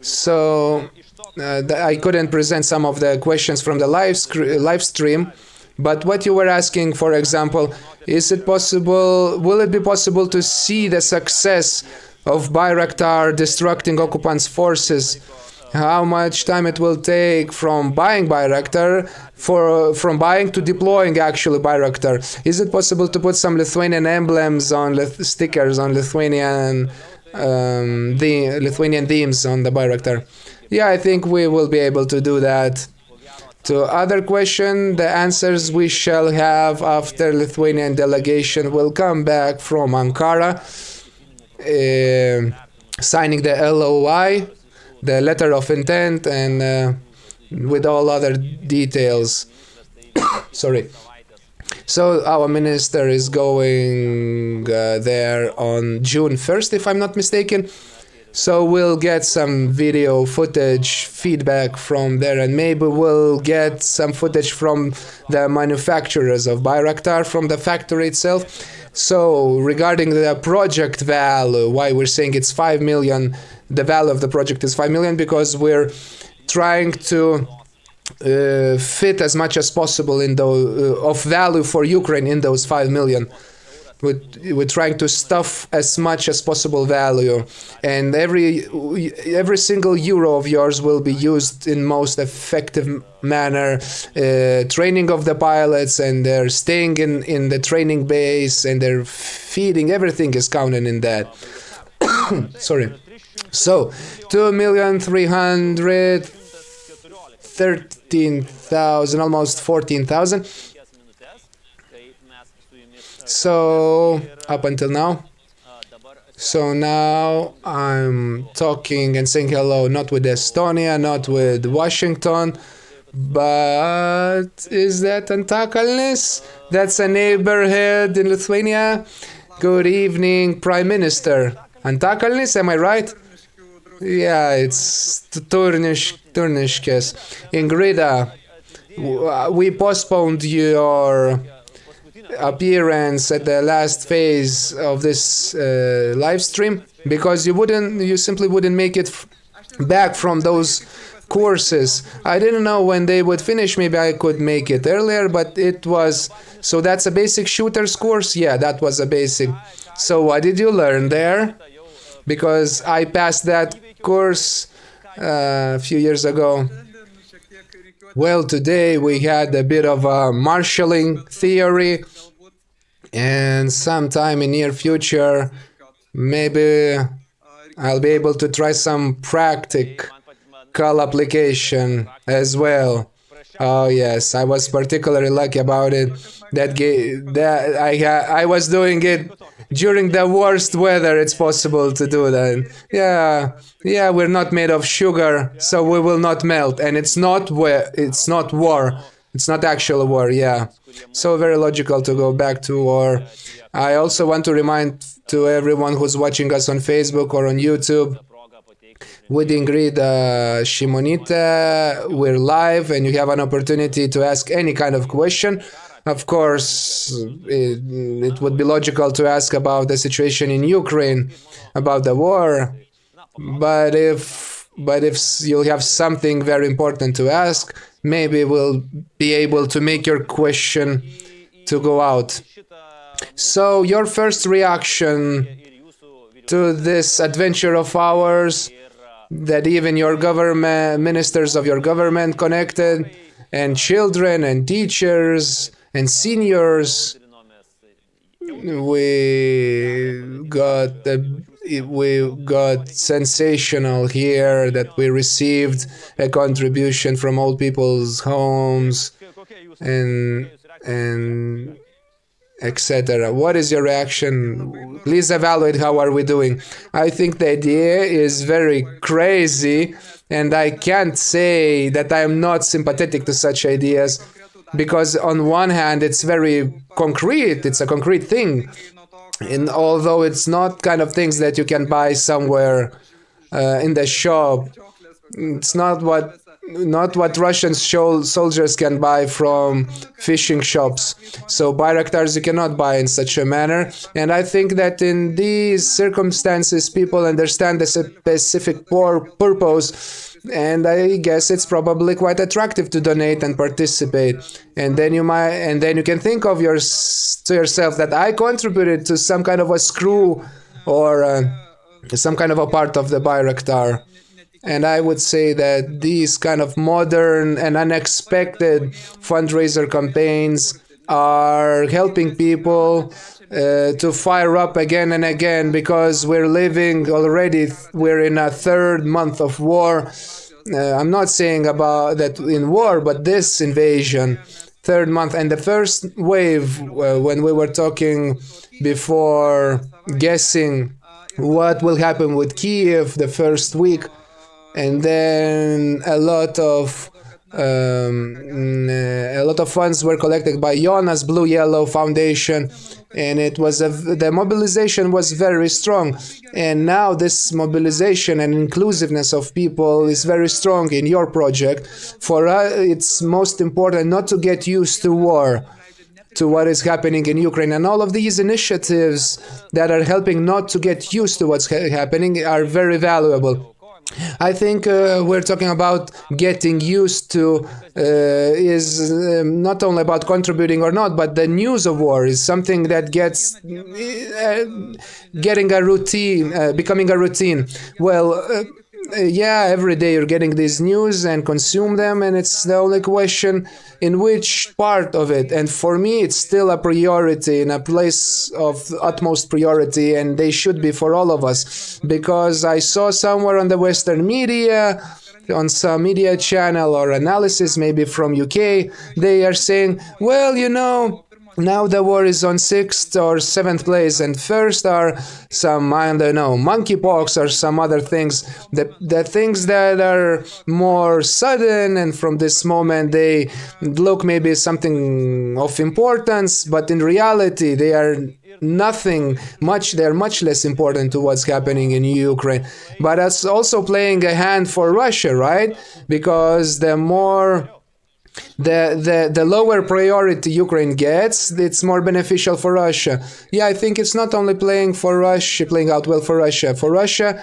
So I couldn't present some of the questions from the live stream. But what you were asking, for example, will it be possible to see the success of Bayraktar destructing occupants' forces? How much time it will take from buying Bayraktar, from buying to deploying actually Bayraktar? Is it possible to put some Lithuanian emblems on stickers on Lithuanian themes on the Bayraktar? Yeah, I think we will be able to do that. To other question, the answers we shall have after Lithuanian delegation will come back from Ankara, signing the LOI, the letter of intent, and with all other details. Sorry. So our minister is going there on June 1st, if I'm not mistaken. So we'll get some video footage feedback from there, and maybe we'll get some footage from the manufacturers of Bayraktar, from the factory itself. So regarding the project value, why we're saying it's 5 million, the value of the project is 5 million, because we're trying to fit as much as possible in of value for Ukraine in those 5 million. We're trying to stuff as much as possible value, and every single euro of yours will be used in most effective manner. Training of the pilots, and they're staying in the training base, and they're feeding, everything is counted in that. Sorry. So 2,313,000, almost 14,000. So up until now. So now I'm talking and saying hello, not with Estonia, not with Washington, But is that Antakalnis? That's a neighborhood in Lithuania. Good evening, Prime Minister. Antakalnis, am I right? Yeah, it's Turniškės. Ingrida, we postponed your appearance at the last phase of this live stream because you simply wouldn't make it back from those courses. I didn't know when they would finish. Maybe I could make it earlier, but it was... So that's a basic shooters course? Yeah, that was a basic. So what did you learn there? Because I passed that course a few years ago. Well, today we had a bit of a marshalling theory, and sometime in near future, maybe I'll be able to try some practical application as well. Oh yes, I was particularly lucky about it. I was doing it during the worst weather it's possible to do that. Yeah, we're not made of sugar, so we will not melt. And it's not war. It's not actual war, yeah. So very logical to go back to war. I also want to remind to everyone who's watching us on Facebook or on YouTube, with Ingrida Šimonytė, we're live and you have an opportunity to ask any kind of question. Of course, it would be logical to ask about the situation in Ukraine, about the war. But if you'll have something very important to ask, maybe we'll be able to make your question to go out. So your first reaction to this adventure of ours, that even your government, ministers of your government connected, and children and teachers and seniors, we got sensational here that we received a contribution from old people's homes and etc. What is your reaction? Please evaluate how are we doing. I think the idea is very crazy, and I can't say that I am not sympathetic to such ideas, because on one hand it's very concrete, it's a concrete thing, and although it's not kind of things that you can buy somewhere in the shop, it's not what Russian soldiers can buy from fishing shops. So Bayraktars you cannot buy in such a manner. And I think that in these circumstances people understand the specific purpose, and I guess it's probably quite attractive to donate and participate. And then you can think of to yourself that I contributed to some kind of a screw or some kind of a part of the Bayraktar. And I would say that these kind of modern and unexpected fundraiser campaigns are helping people to fire up again and again, because we're in a third month of war. I'm not saying about that in war, but this invasion, third month. And the first wave, when we were talking before, guessing what will happen with Kiev the first week, and then a lot of funds were collected by Jonas Blue Yellow Foundation, and the mobilization was very strong. And now this mobilization and inclusiveness of people is very strong in your project. For us, it's most important not to get used to war, to what is happening in Ukraine. And all of these initiatives that are helping not to get used to what's happening are very valuable. I think we're talking about getting used to is not only about contributing or not, but the news of war is something that gets getting a routine, becoming a routine. Well, yeah, every day you're getting these news and consume them, and it's the only question in which part of it. And for me, it's still a priority, in a place of utmost priority, and they should be for all of us. Because I saw somewhere on the Western media, on some media channel or analysis, maybe from UK, they are saying, well, you know, Now the war is on 6th or 7th place, and first are some, I don't know, monkeypox or some other things, the things that are more sudden, and from this moment they look maybe something of importance, but in reality they are nothing much, they're much less important to what's happening in Ukraine. But that's also playing a hand for Russia, right? Because the more the lower priority Ukraine gets, it's more beneficial for Russia. Yeah, I think it's not only playing for Russia, playing out well for Russia. For Russia,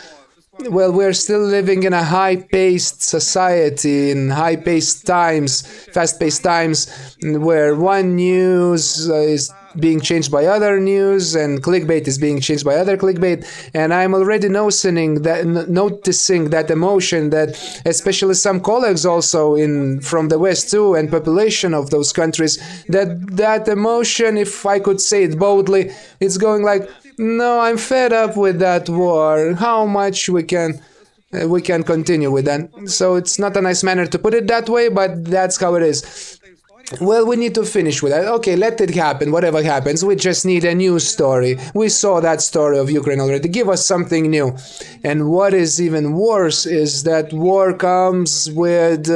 well, we're still living in a high-paced society, in high-paced times, fast-paced times, where one news is being changed by other news, and clickbait is being changed by other clickbait. And I'm already noticing that emotion that especially some colleagues also from the West too, and population of those countries, that emotion, if I could say it boldly, it's going like, no, I'm fed up with that war. How much we can continue with that? So it's not a nice manner to put it that way, but that's how it is. Well, we need to finish with that. Okay, let it happen, whatever happens. We just need a new story. We saw that story of Ukraine already. Give us something new. And what is even worse is that war comes with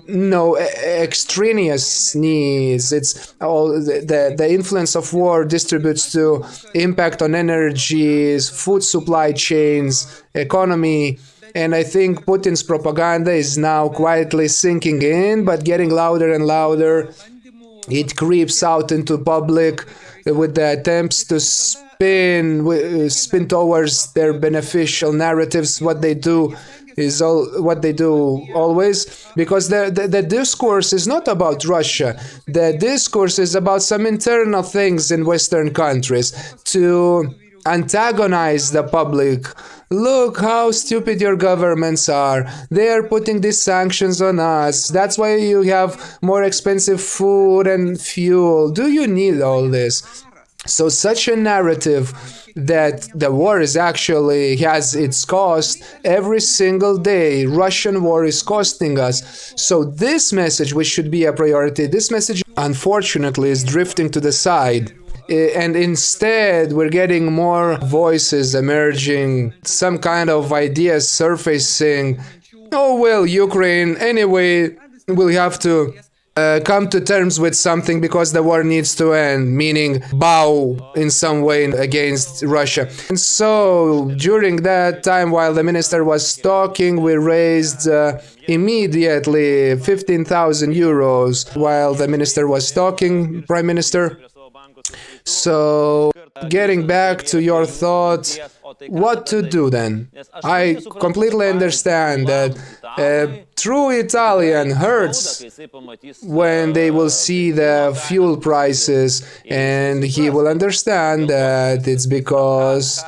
no extraneous needs. It's all the influence of war distributes to impact on energies, food supply chains, economy. And I think Putin's propaganda is now quietly sinking in, but getting louder and louder. It creeps out into public with the attempts to spin towards their beneficial narratives. What they do always, because the discourse is not about Russia. The discourse is about some internal things in Western countries to antagonize the public. Look how stupid your governments are. They are putting these sanctions on us. That's why you have more expensive food and fuel. Do you need all this? So such a narrative that the war has its cost every single day. Russian war is costing us. So this message, which should be a priority, this message unfortunately is drifting to the side. And instead, we're getting more voices emerging, some kind of ideas surfacing. Oh, well, Ukraine, anyway, will have to come to terms with something because the war needs to end, meaning bow in some way against Russia. And so, during that time, while the minister was talking, we raised immediately 15,000 euros while the minister was talking, Prime Minister. So, getting back to your thoughts, what to do then? I completely understand that true Italian hurts when they will see the fuel prices, and he will understand that it's because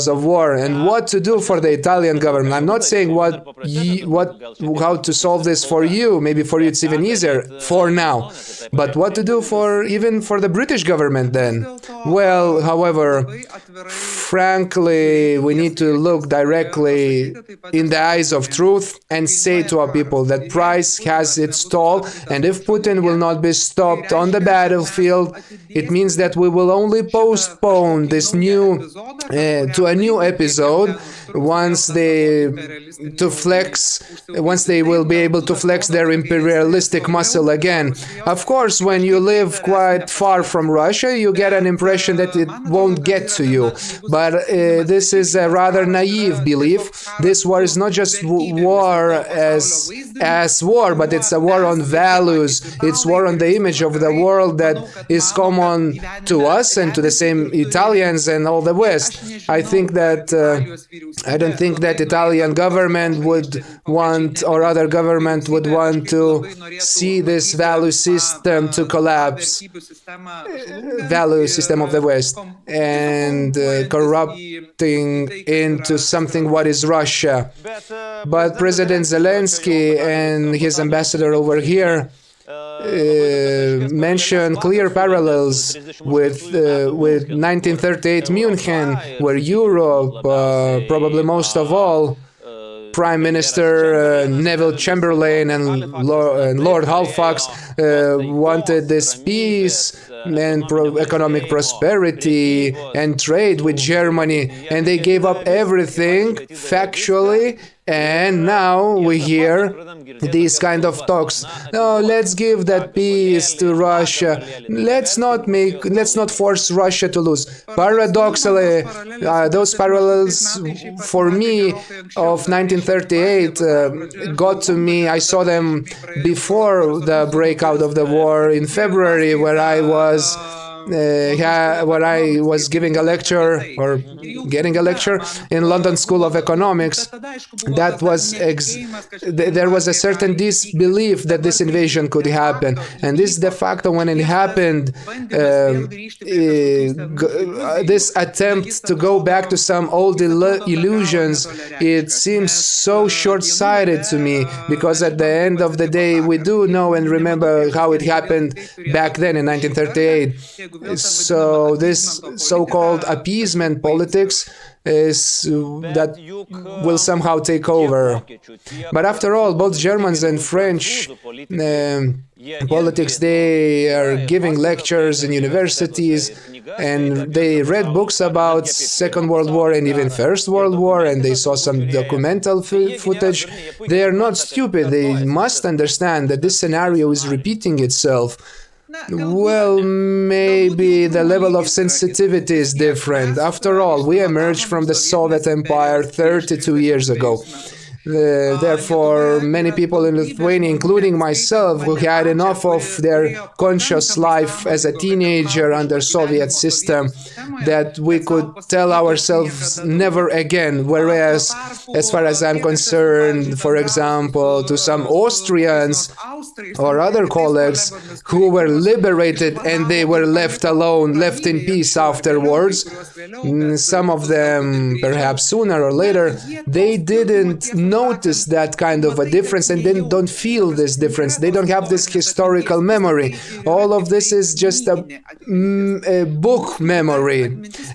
of war. And what to do for the Italian government? I'm not saying how to solve this for you. Maybe for you it's even easier for now. But what to do even for the British government then? Well, however, frankly, we need to look directly in the eyes of truth and say to our people that price has its toll, and if Putin will not be stopped on the battlefield, it means that we will only postpone this to a new episode once they will be able to flex their imperialistic muscle again. Of course, when you live quite far from Russia, you get an impression that it won't get to you. But this is a rather naive belief. This war is not just war as war, but it's a war on values. It's war on the image of the world that is common to us and to the same Italians and all the West. I don't think that Italian government would want, or other government would want to see this value system to collapse, value system of the West, and corrupting into something what is Russia. But President Zelensky and his ambassador over here mention clear parallels with 1938 Munich, where Europe, probably most of all, Prime Minister Neville Chamberlain and Lord Halifax wanted this peace and economic prosperity and trade with Germany, and they gave up everything factually. And now we hear these kind of talks. No, let's give that peace to Russia. Let's not force Russia to lose. Paradoxically, those parallels for me of 1938 got to me. I saw them before the breakout of the war in February, where I was giving a lecture or getting a lecture in London School of Economics. That was there was a certain disbelief that this invasion could happen, and this de facto when it happened, this attempt to go back to some old illusions, it seems so short-sighted to me, because at the end of the day we do know and remember how it happened back then in 1938. So this so-called appeasement politics is that will somehow take over. But after all, both Germans and French politics, they are giving lectures in universities, and they read books about Second World War and even First World War, and they saw some documental footage. They are not stupid. They must understand that this scenario is repeating itself. Well, maybe the level of sensitivity is different. After all, we emerged from the Soviet Empire 32 years ago. Therefore, many people in Lithuania, including myself, who had enough of their conscious life as a teenager under Soviet system, that we could tell ourselves never again. Whereas, as far as I'm concerned, for example, to some Austrians or other colleagues who were liberated and they were left alone, left in peace afterwards, some of them perhaps sooner or later, they didn't notice that kind of a difference, and then don't feel this difference. They don't have this historical memory. All of this is just a book memory,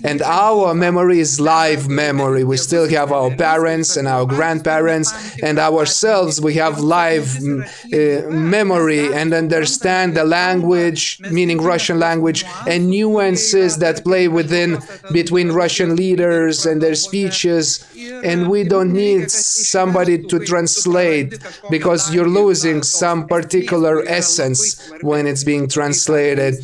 and our memory is live memory. We still have our parents and our grandparents and ourselves. We have live memory and understand the language, meaning Russian language, and nuances that play between Russian leaders and their speeches. And we don't need somebody to translate, because you're losing some particular essence when it's being translated.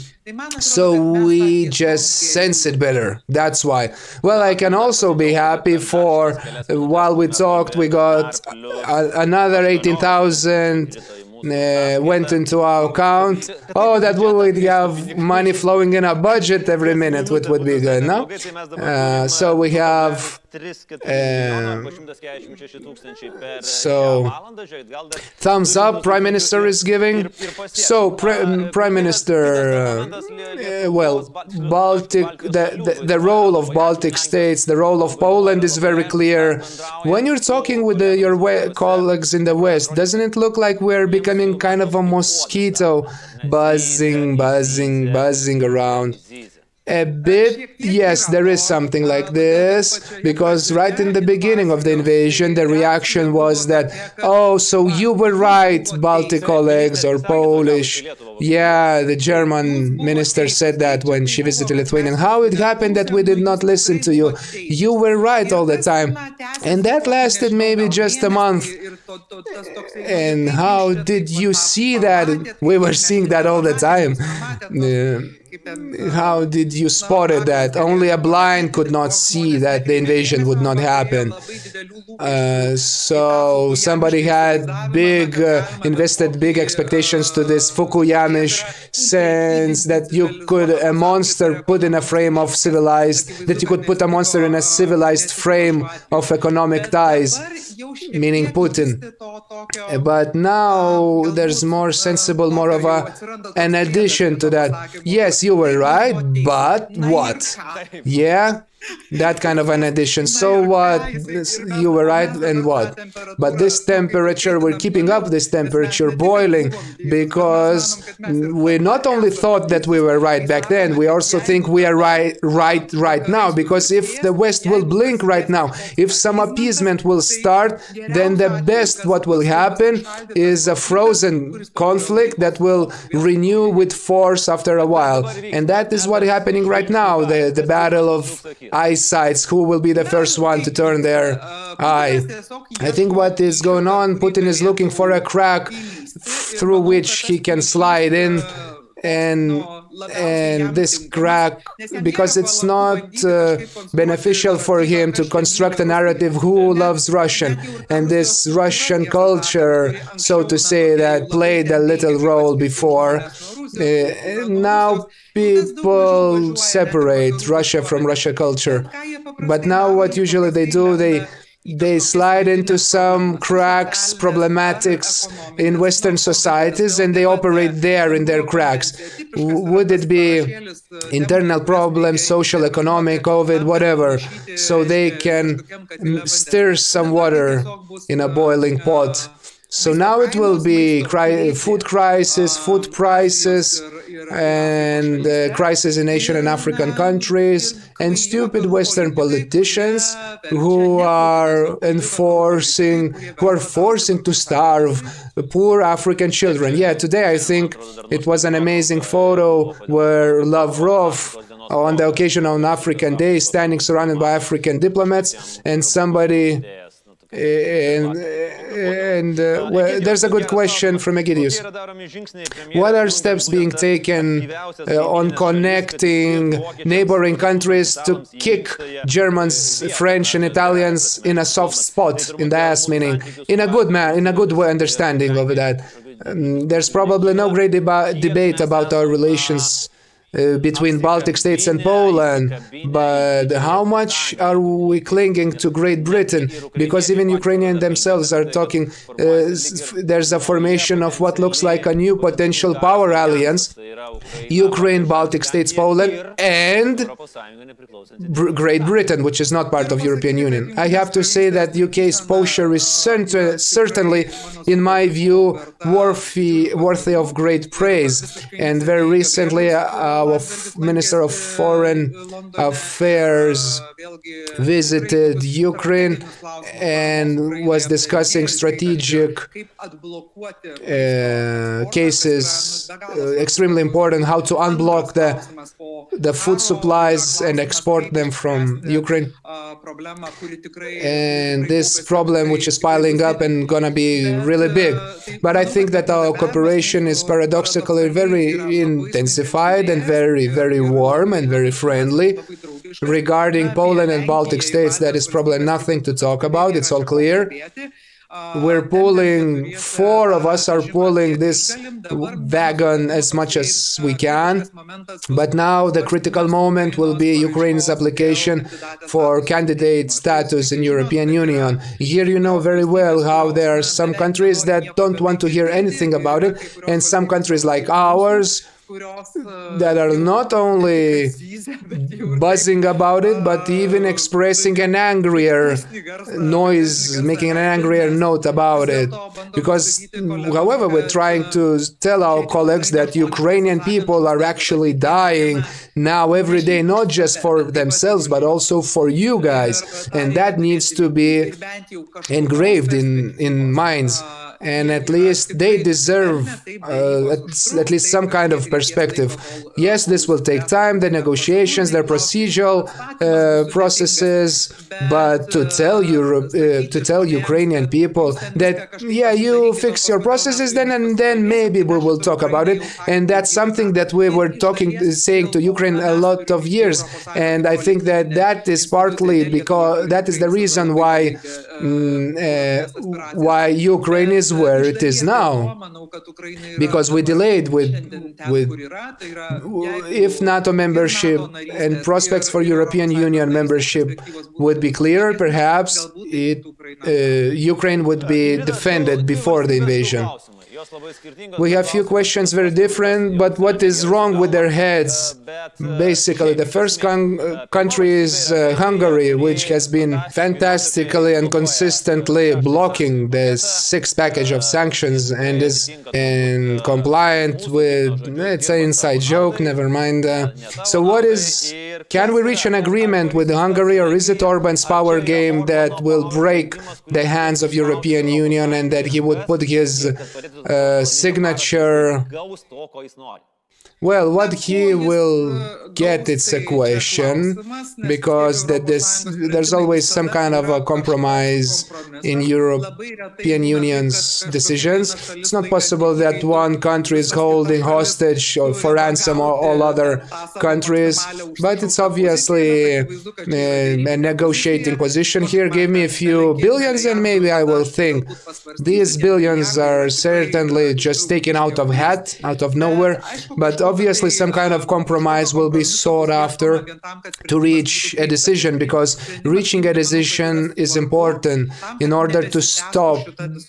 So we just sense it better. That's why. Well, I can also be happy for, while we talked, we got another 18,000 went into our account. Oh, that we would have money flowing in our budget every minute, which would be good, no? So we have so thumbs up Prime Minister is giving. So Prime Minister, well, Baltic, the role of Baltic states, the role of Poland is very clear. When you're talking with your colleagues in the West, doesn't it look like we're becoming kind of a mosquito, buzzing around? A bit, yes, there is something like this, because right in the beginning of the invasion, the reaction was that, oh, so you were right, Baltic colleagues or Polish. Yeah, the German minister said that when she visited Lithuania. How it happened that we did not listen to you? You were right all the time. And that lasted maybe just a month. And how did you see that? We were seeing that all the time. How did you spot it that only a blind could not see that the invasion would not happen? So somebody had invested big expectations to this Fukuyamish sense that you could a monster put in a frame of civilized, that you could put a monster in a civilized frame of economic ties, meaning Putin. But now there's more sensible, more of an addition to that. Yes, you were right, but what? Yeah? That kind of an addition. So what? You were right, and what? But this temperature, we're keeping up this temperature boiling because we not only thought that we were right back then, we also think we are right now. Because if the West will blink right now, if some appeasement will start, then the best what will happen is a frozen conflict that will renew with force after a while. And that is what is happening right now, the battle of eyesights, who will be the first one to turn their eye. I think what is going on, Putin is looking for a crack through which he can slide in, and this crack, because it's not beneficial for him to construct a narrative who loves Russian, and this Russian culture, so to say, that played a little role before. Now people separate Russia from Russia culture, but now what usually they do, they slide into some cracks, problematics in Western societies, and they operate there in their cracks. Would it be internal problems, social, economic, COVID, whatever, so they can stir some water in a boiling pot. So now it will be food crisis, food prices, and crisis in Asian and African countries, and stupid Western politicians who are forcing to starve poor African children. Yeah, today I think it was an amazing photo where Lavrov, on the occasion of African Day, standing surrounded by African diplomats, and somebody. Well, there's a good question from Egidius. What are steps being taken on connecting neighboring countries to kick Germans, French, and Italians in a soft spot, in the ass, meaning in a good way understanding of that? There's probably no great debate about our relations between Baltic states and Poland, but how much are we clinging to Great Britain? Because even Ukrainians themselves are talking, there's a formation of what looks like a new potential power alliance, Ukraine, Baltic states, Poland, and Great Britain, which is not part of European Union. I have to say that UK's posture is certainly, in my view, worthy of great praise. And very recently, our Minister of Foreign Affairs visited Ukraine and was discussing strategic cases, extremely important, how to unblock the food supplies and export them from Ukraine. And this problem, which is piling up and gonna be really big. But I think that our cooperation is paradoxically very intensified and very, very warm and very friendly. Regarding Poland and Baltic states, that is probably nothing to talk about. It's all clear. We're pulling, four of us are pulling this wagon as much as we can. But now the critical moment will be Ukraine's application for candidate status in European Union. Here you know very well how there are some countries that don't want to hear anything about it, and some countries like ours that are not only buzzing about it, but even expressing an angrier noise, making an angrier note about it. Because, however, we're trying to tell our colleagues that Ukrainian people are actually dying now every day, not just for themselves, but also for you guys. And that needs to be engraved in minds. And at least they deserve at least some kind of perspective. Yes, this will take time, the negotiations, their procedural processes, but to tell Ukrainian people that, yeah, you fix your processes then, and then maybe we will talk about it. And that's something that we were saying to Ukraine a lot of years. And I think that is partly because that is the reason why Ukraine is where it is now, because we delayed with if NATO membership and prospects for European Union membership would be clearer, perhaps Ukraine would be defended before the invasion. We have few questions very different, but what is wrong with their heads? Basically, the first country is Hungary, which has been fantastically and consistently blocking the sixth package of sanctions and is compliant with, it's an inside joke, never mind. So what is, can we reach an agreement with Hungary, or is it Orban's power game that will break the hands of European Union and that he would put his signature? Well, what he will get, it's a question, because there's always some kind of a compromise in European Union's decisions. It's not possible that one country is holding hostage or for ransom all other countries, but it's obviously a negotiating position here. Give me a few billions and maybe I will think. These billions are certainly just taken out of hat, out of nowhere, but obviously some kind of compromise will be sought after to reach a decision, because reaching a decision is important in order to stop.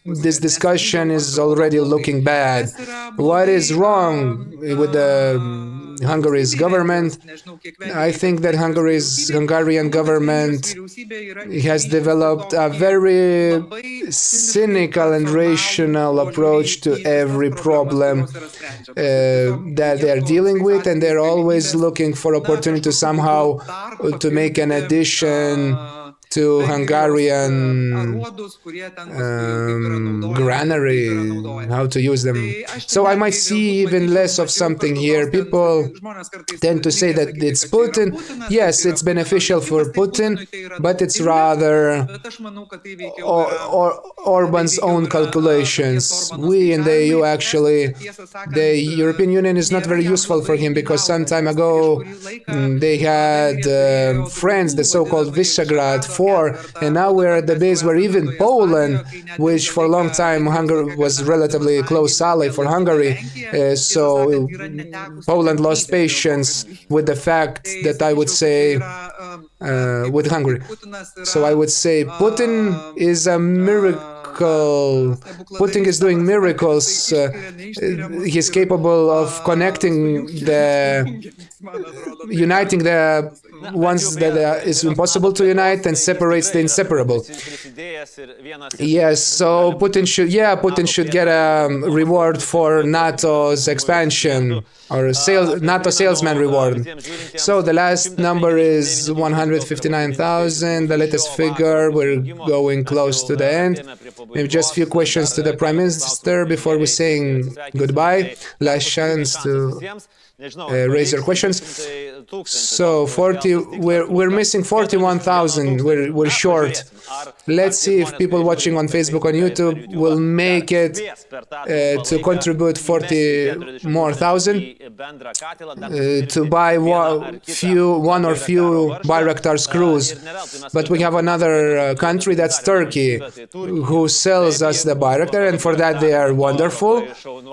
This discussion is already looking bad. What is wrong with the Hungary's government? I think that Hungarian government has developed a very cynical and rational approach to every problem that they are dealing with, and they're always looking for opportunity to somehow to make an addition to Hungarian granary, how to use them. So I might see even less of something here. People tend to say that it's Putin. Yes, it's beneficial for Putin, but it's rather Orban's own calculations. We in the EU, actually, the European Union is not very useful for him, because some time ago they had friends, the so-called Visegrad 4, and now we're at the base where even Poland, which for a long time Hungary was relatively close ally for Hungary, so Poland lost patience with the fact that I would say with Hungary. So I would say Putin is a miracle. Putin is doing miracles. He's capable of connecting uniting the ones that is impossible to unite and separates the inseparable. Yes, so Putin should get a reward for NATO's expansion, or NATO salesman reward. So the last number is 159,000, the latest figure. We're going close to the end. Maybe just a few questions to the Prime Minister before we're saying goodbye. Last chance to raise your questions. So we're missing 41,000. We're short. Let's see if people watching on Facebook, on YouTube will make it to contribute 40 more thousand to buy one or few Bayraktar screws. But we have another country, that's Turkey, who sells us the Bayraktar, and for that they are wonderful.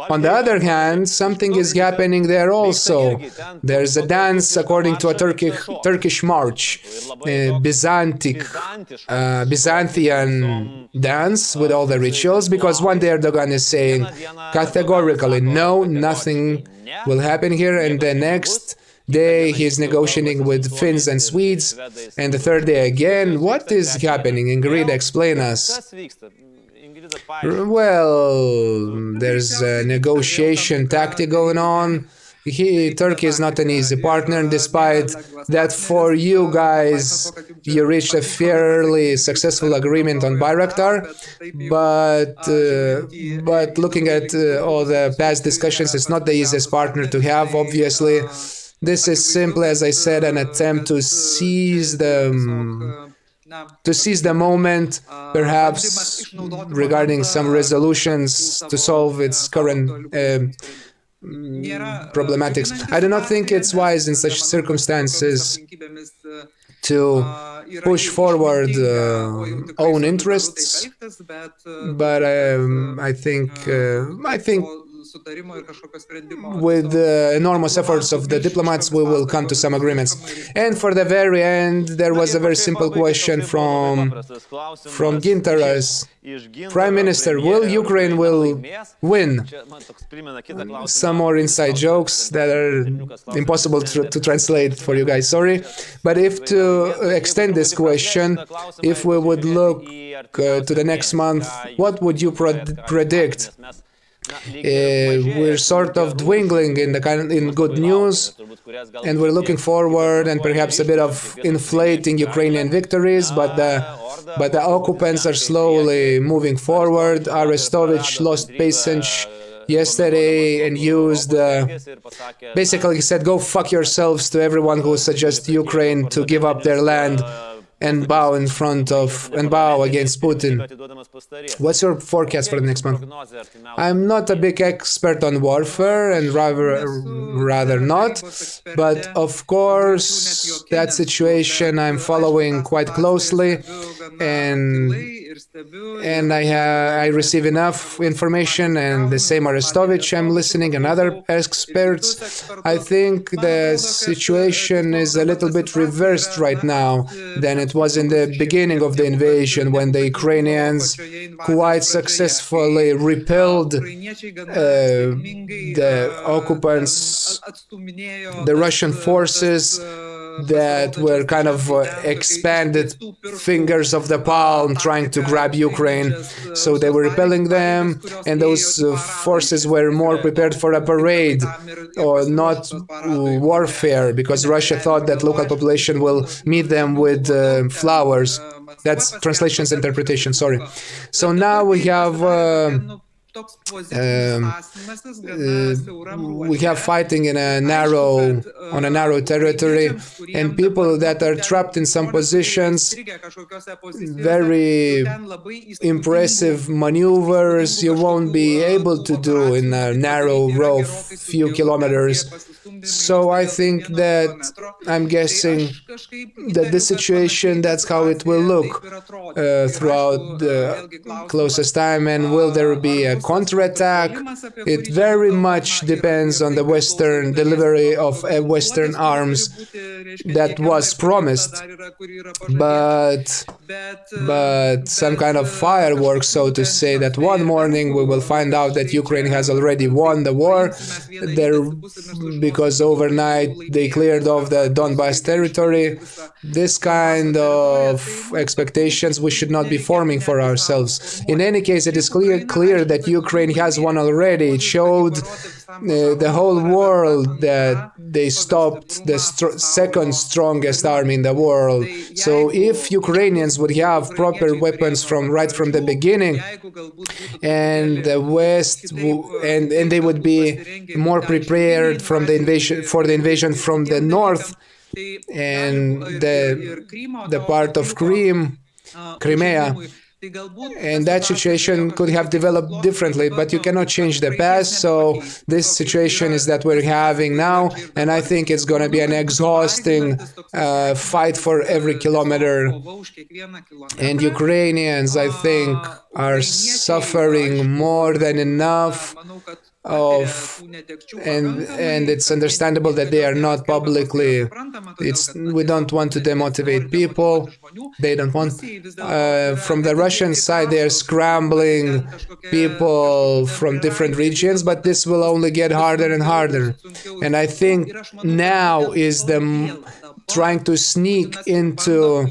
On the other hand, something is happening there also. There's a dance according to a Turkish march, Byzantine dance with all the rituals, because one day Erdogan is saying categorically no, nothing will happen here, and the next day he's negotiating with Finns and Swedes, and the third day again. What is happening? Ingrid, explain us. Well, there's a negotiation tactic going on. Turkey is not an easy partner, despite that for you guys you reached a fairly successful agreement on Bayraktar, but looking at all the past discussions, it's not the easiest partner to have, obviously. This is simply, as I said, an attempt to seize the moment, perhaps regarding some resolutions to solve its current problematics. I do not think it's wise in such circumstances to push forward own interests, but I think with enormous efforts of the diplomats, we will come to some agreements. And for the very end, there was a very simple question from Gintaras. Prime Minister, will Ukraine win? Some more inside jokes that are impossible to translate for you guys, sorry. But if to extend this question, if we would look to the next month, what would you predict? We're sort of dwindling in good news, and we're looking forward and perhaps a bit of inflating Ukrainian victories, but the occupants are slowly moving forward. Arestovich lost patience yesterday and used basically he said, go fuck yourselves to everyone who suggests Ukraine to give up their land and bow against Putin. What's your forecast for the next month? I'm not a big expert on warfare, and rather not, but of course that situation I'm following quite closely, and I receive enough information, and the same Arestovich I'm listening, and other experts. I think the situation is a little bit reversed right now than it was in the beginning of the invasion, when the Ukrainians quite successfully repelled the occupants, the Russian forces that were kind of expanded fingers of the palm trying to grab Ukraine. So they were repelling them, and those forces were more prepared for a parade or not warfare, because Russia thought that local population will meet them with flowers. That's translation's interpretation, sorry. So now we have fighting in on a narrow territory, and people that are trapped in some positions, very impressive maneuvers you won't be able to do in a narrow row, few kilometers. So I think that I'm guessing that this situation, that's how it will look throughout the closest time. And will there be a counterattack? It very much depends on the Western delivery of Western arms that was promised, but some kind of fireworks, so to say, that one morning we will find out that Ukraine has already won the war because overnight they cleared off the Donbas territory. This kind of expectations we should not be forming for ourselves. In any case, it is clear that Ukraine has won already. It showed the whole world that they stopped the second strongest army in the world. So if Ukrainians would have proper weapons right from the beginning, and the West and they would be more prepared for the invasion from the north and the part of Crimea, and that situation could have developed differently, but you cannot change the past. So this situation is that we're having now, and I think it's going to be an exhausting fight for every kilometer. And Ukrainians, I think, are suffering more than enough and it's understandable that they are not publicly. We don't want to demotivate people. They don't want. From the Russian side, they are scrambling people from different regions, but this will only get harder and harder. And I think now is trying to sneak into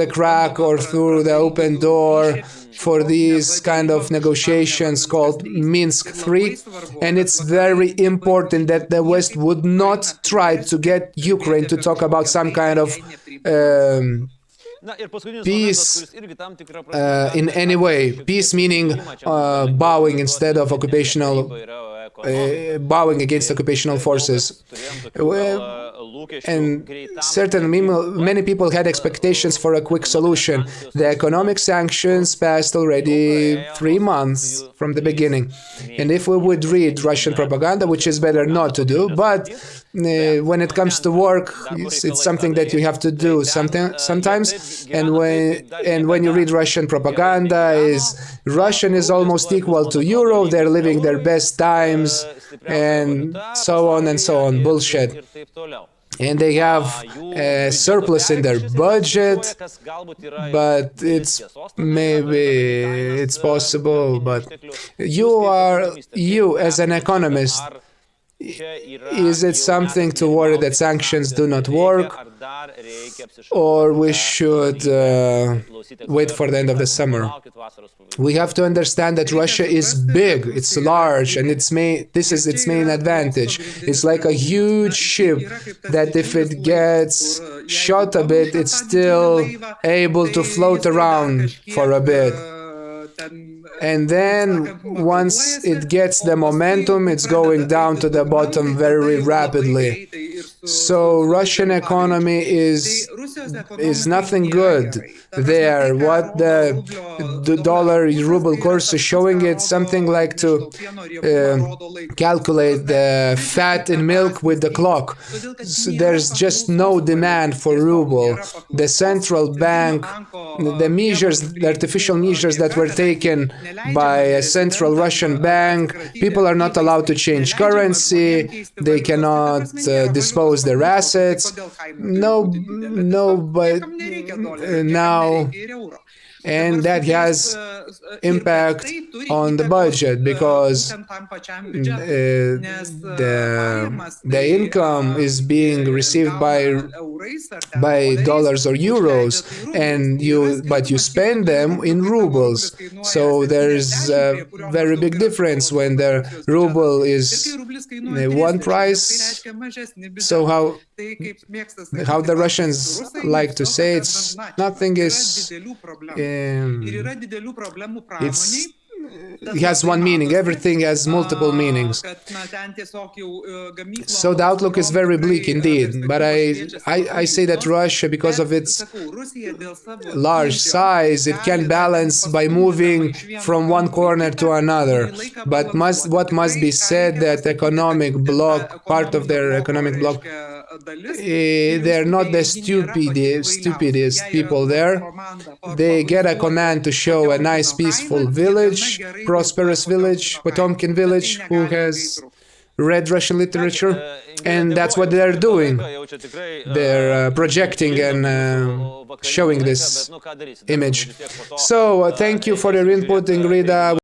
the crack or through the open door for these kind of negotiations called Minsk III, and it's very important that the West would not try to get Ukraine to talk about some kind of peace in any way. Peace meaning bowing instead of occupational, bowing against occupational forces. and many people had expectations for a quick solution. The economic sanctions passed already 3 months from the beginning. And if we would read Russian propaganda, which is better not to do, but when it comes to work, it's something that you have to do sometimes. And when you read Russian propaganda, Russian is almost equal to euro. They're living their best times, and so on and so on. Bullshit. And they have a surplus in their budget, but it's possible. But you as an economist, is it something to worry that sanctions do not work, or we should wait for the end of the summer? We have to understand that Russia is big, it's large, and this is its main advantage. It's like a huge ship that if it gets shot a bit, it's still able to float around for a bit. And then once it gets the momentum, it's going down to the bottom very rapidly. So Russian economy is nothing good there. What the dollar-ruble course is showing, it's something like to calculate the fat in milk with the clock. So there's just no demand for ruble. The central bank, the artificial measures that were taken by a central Russian bank, people are not allowed to change currency, they cannot dispose their assets. But now, and that has impact on the budget because the income is being received by dollars or euros, but you spend them in rubles. So there's a very big difference when the ruble is one price. So how the Russians like to say, it's nothing is it has one meaning. Everything has multiple meanings. So the outlook is very bleak indeed. But I say that Russia, because of its large size, it can balance by moving from one corner to another. But what must be said, that economic bloc, part of their economic bloc, they're not the stupidest people there. They get a command to show a nice peaceful village, prosperous village, Potemkin village, who has read Russian literature, and that's what they're doing. They're projecting and showing this image. So thank you for your input, Ingrida.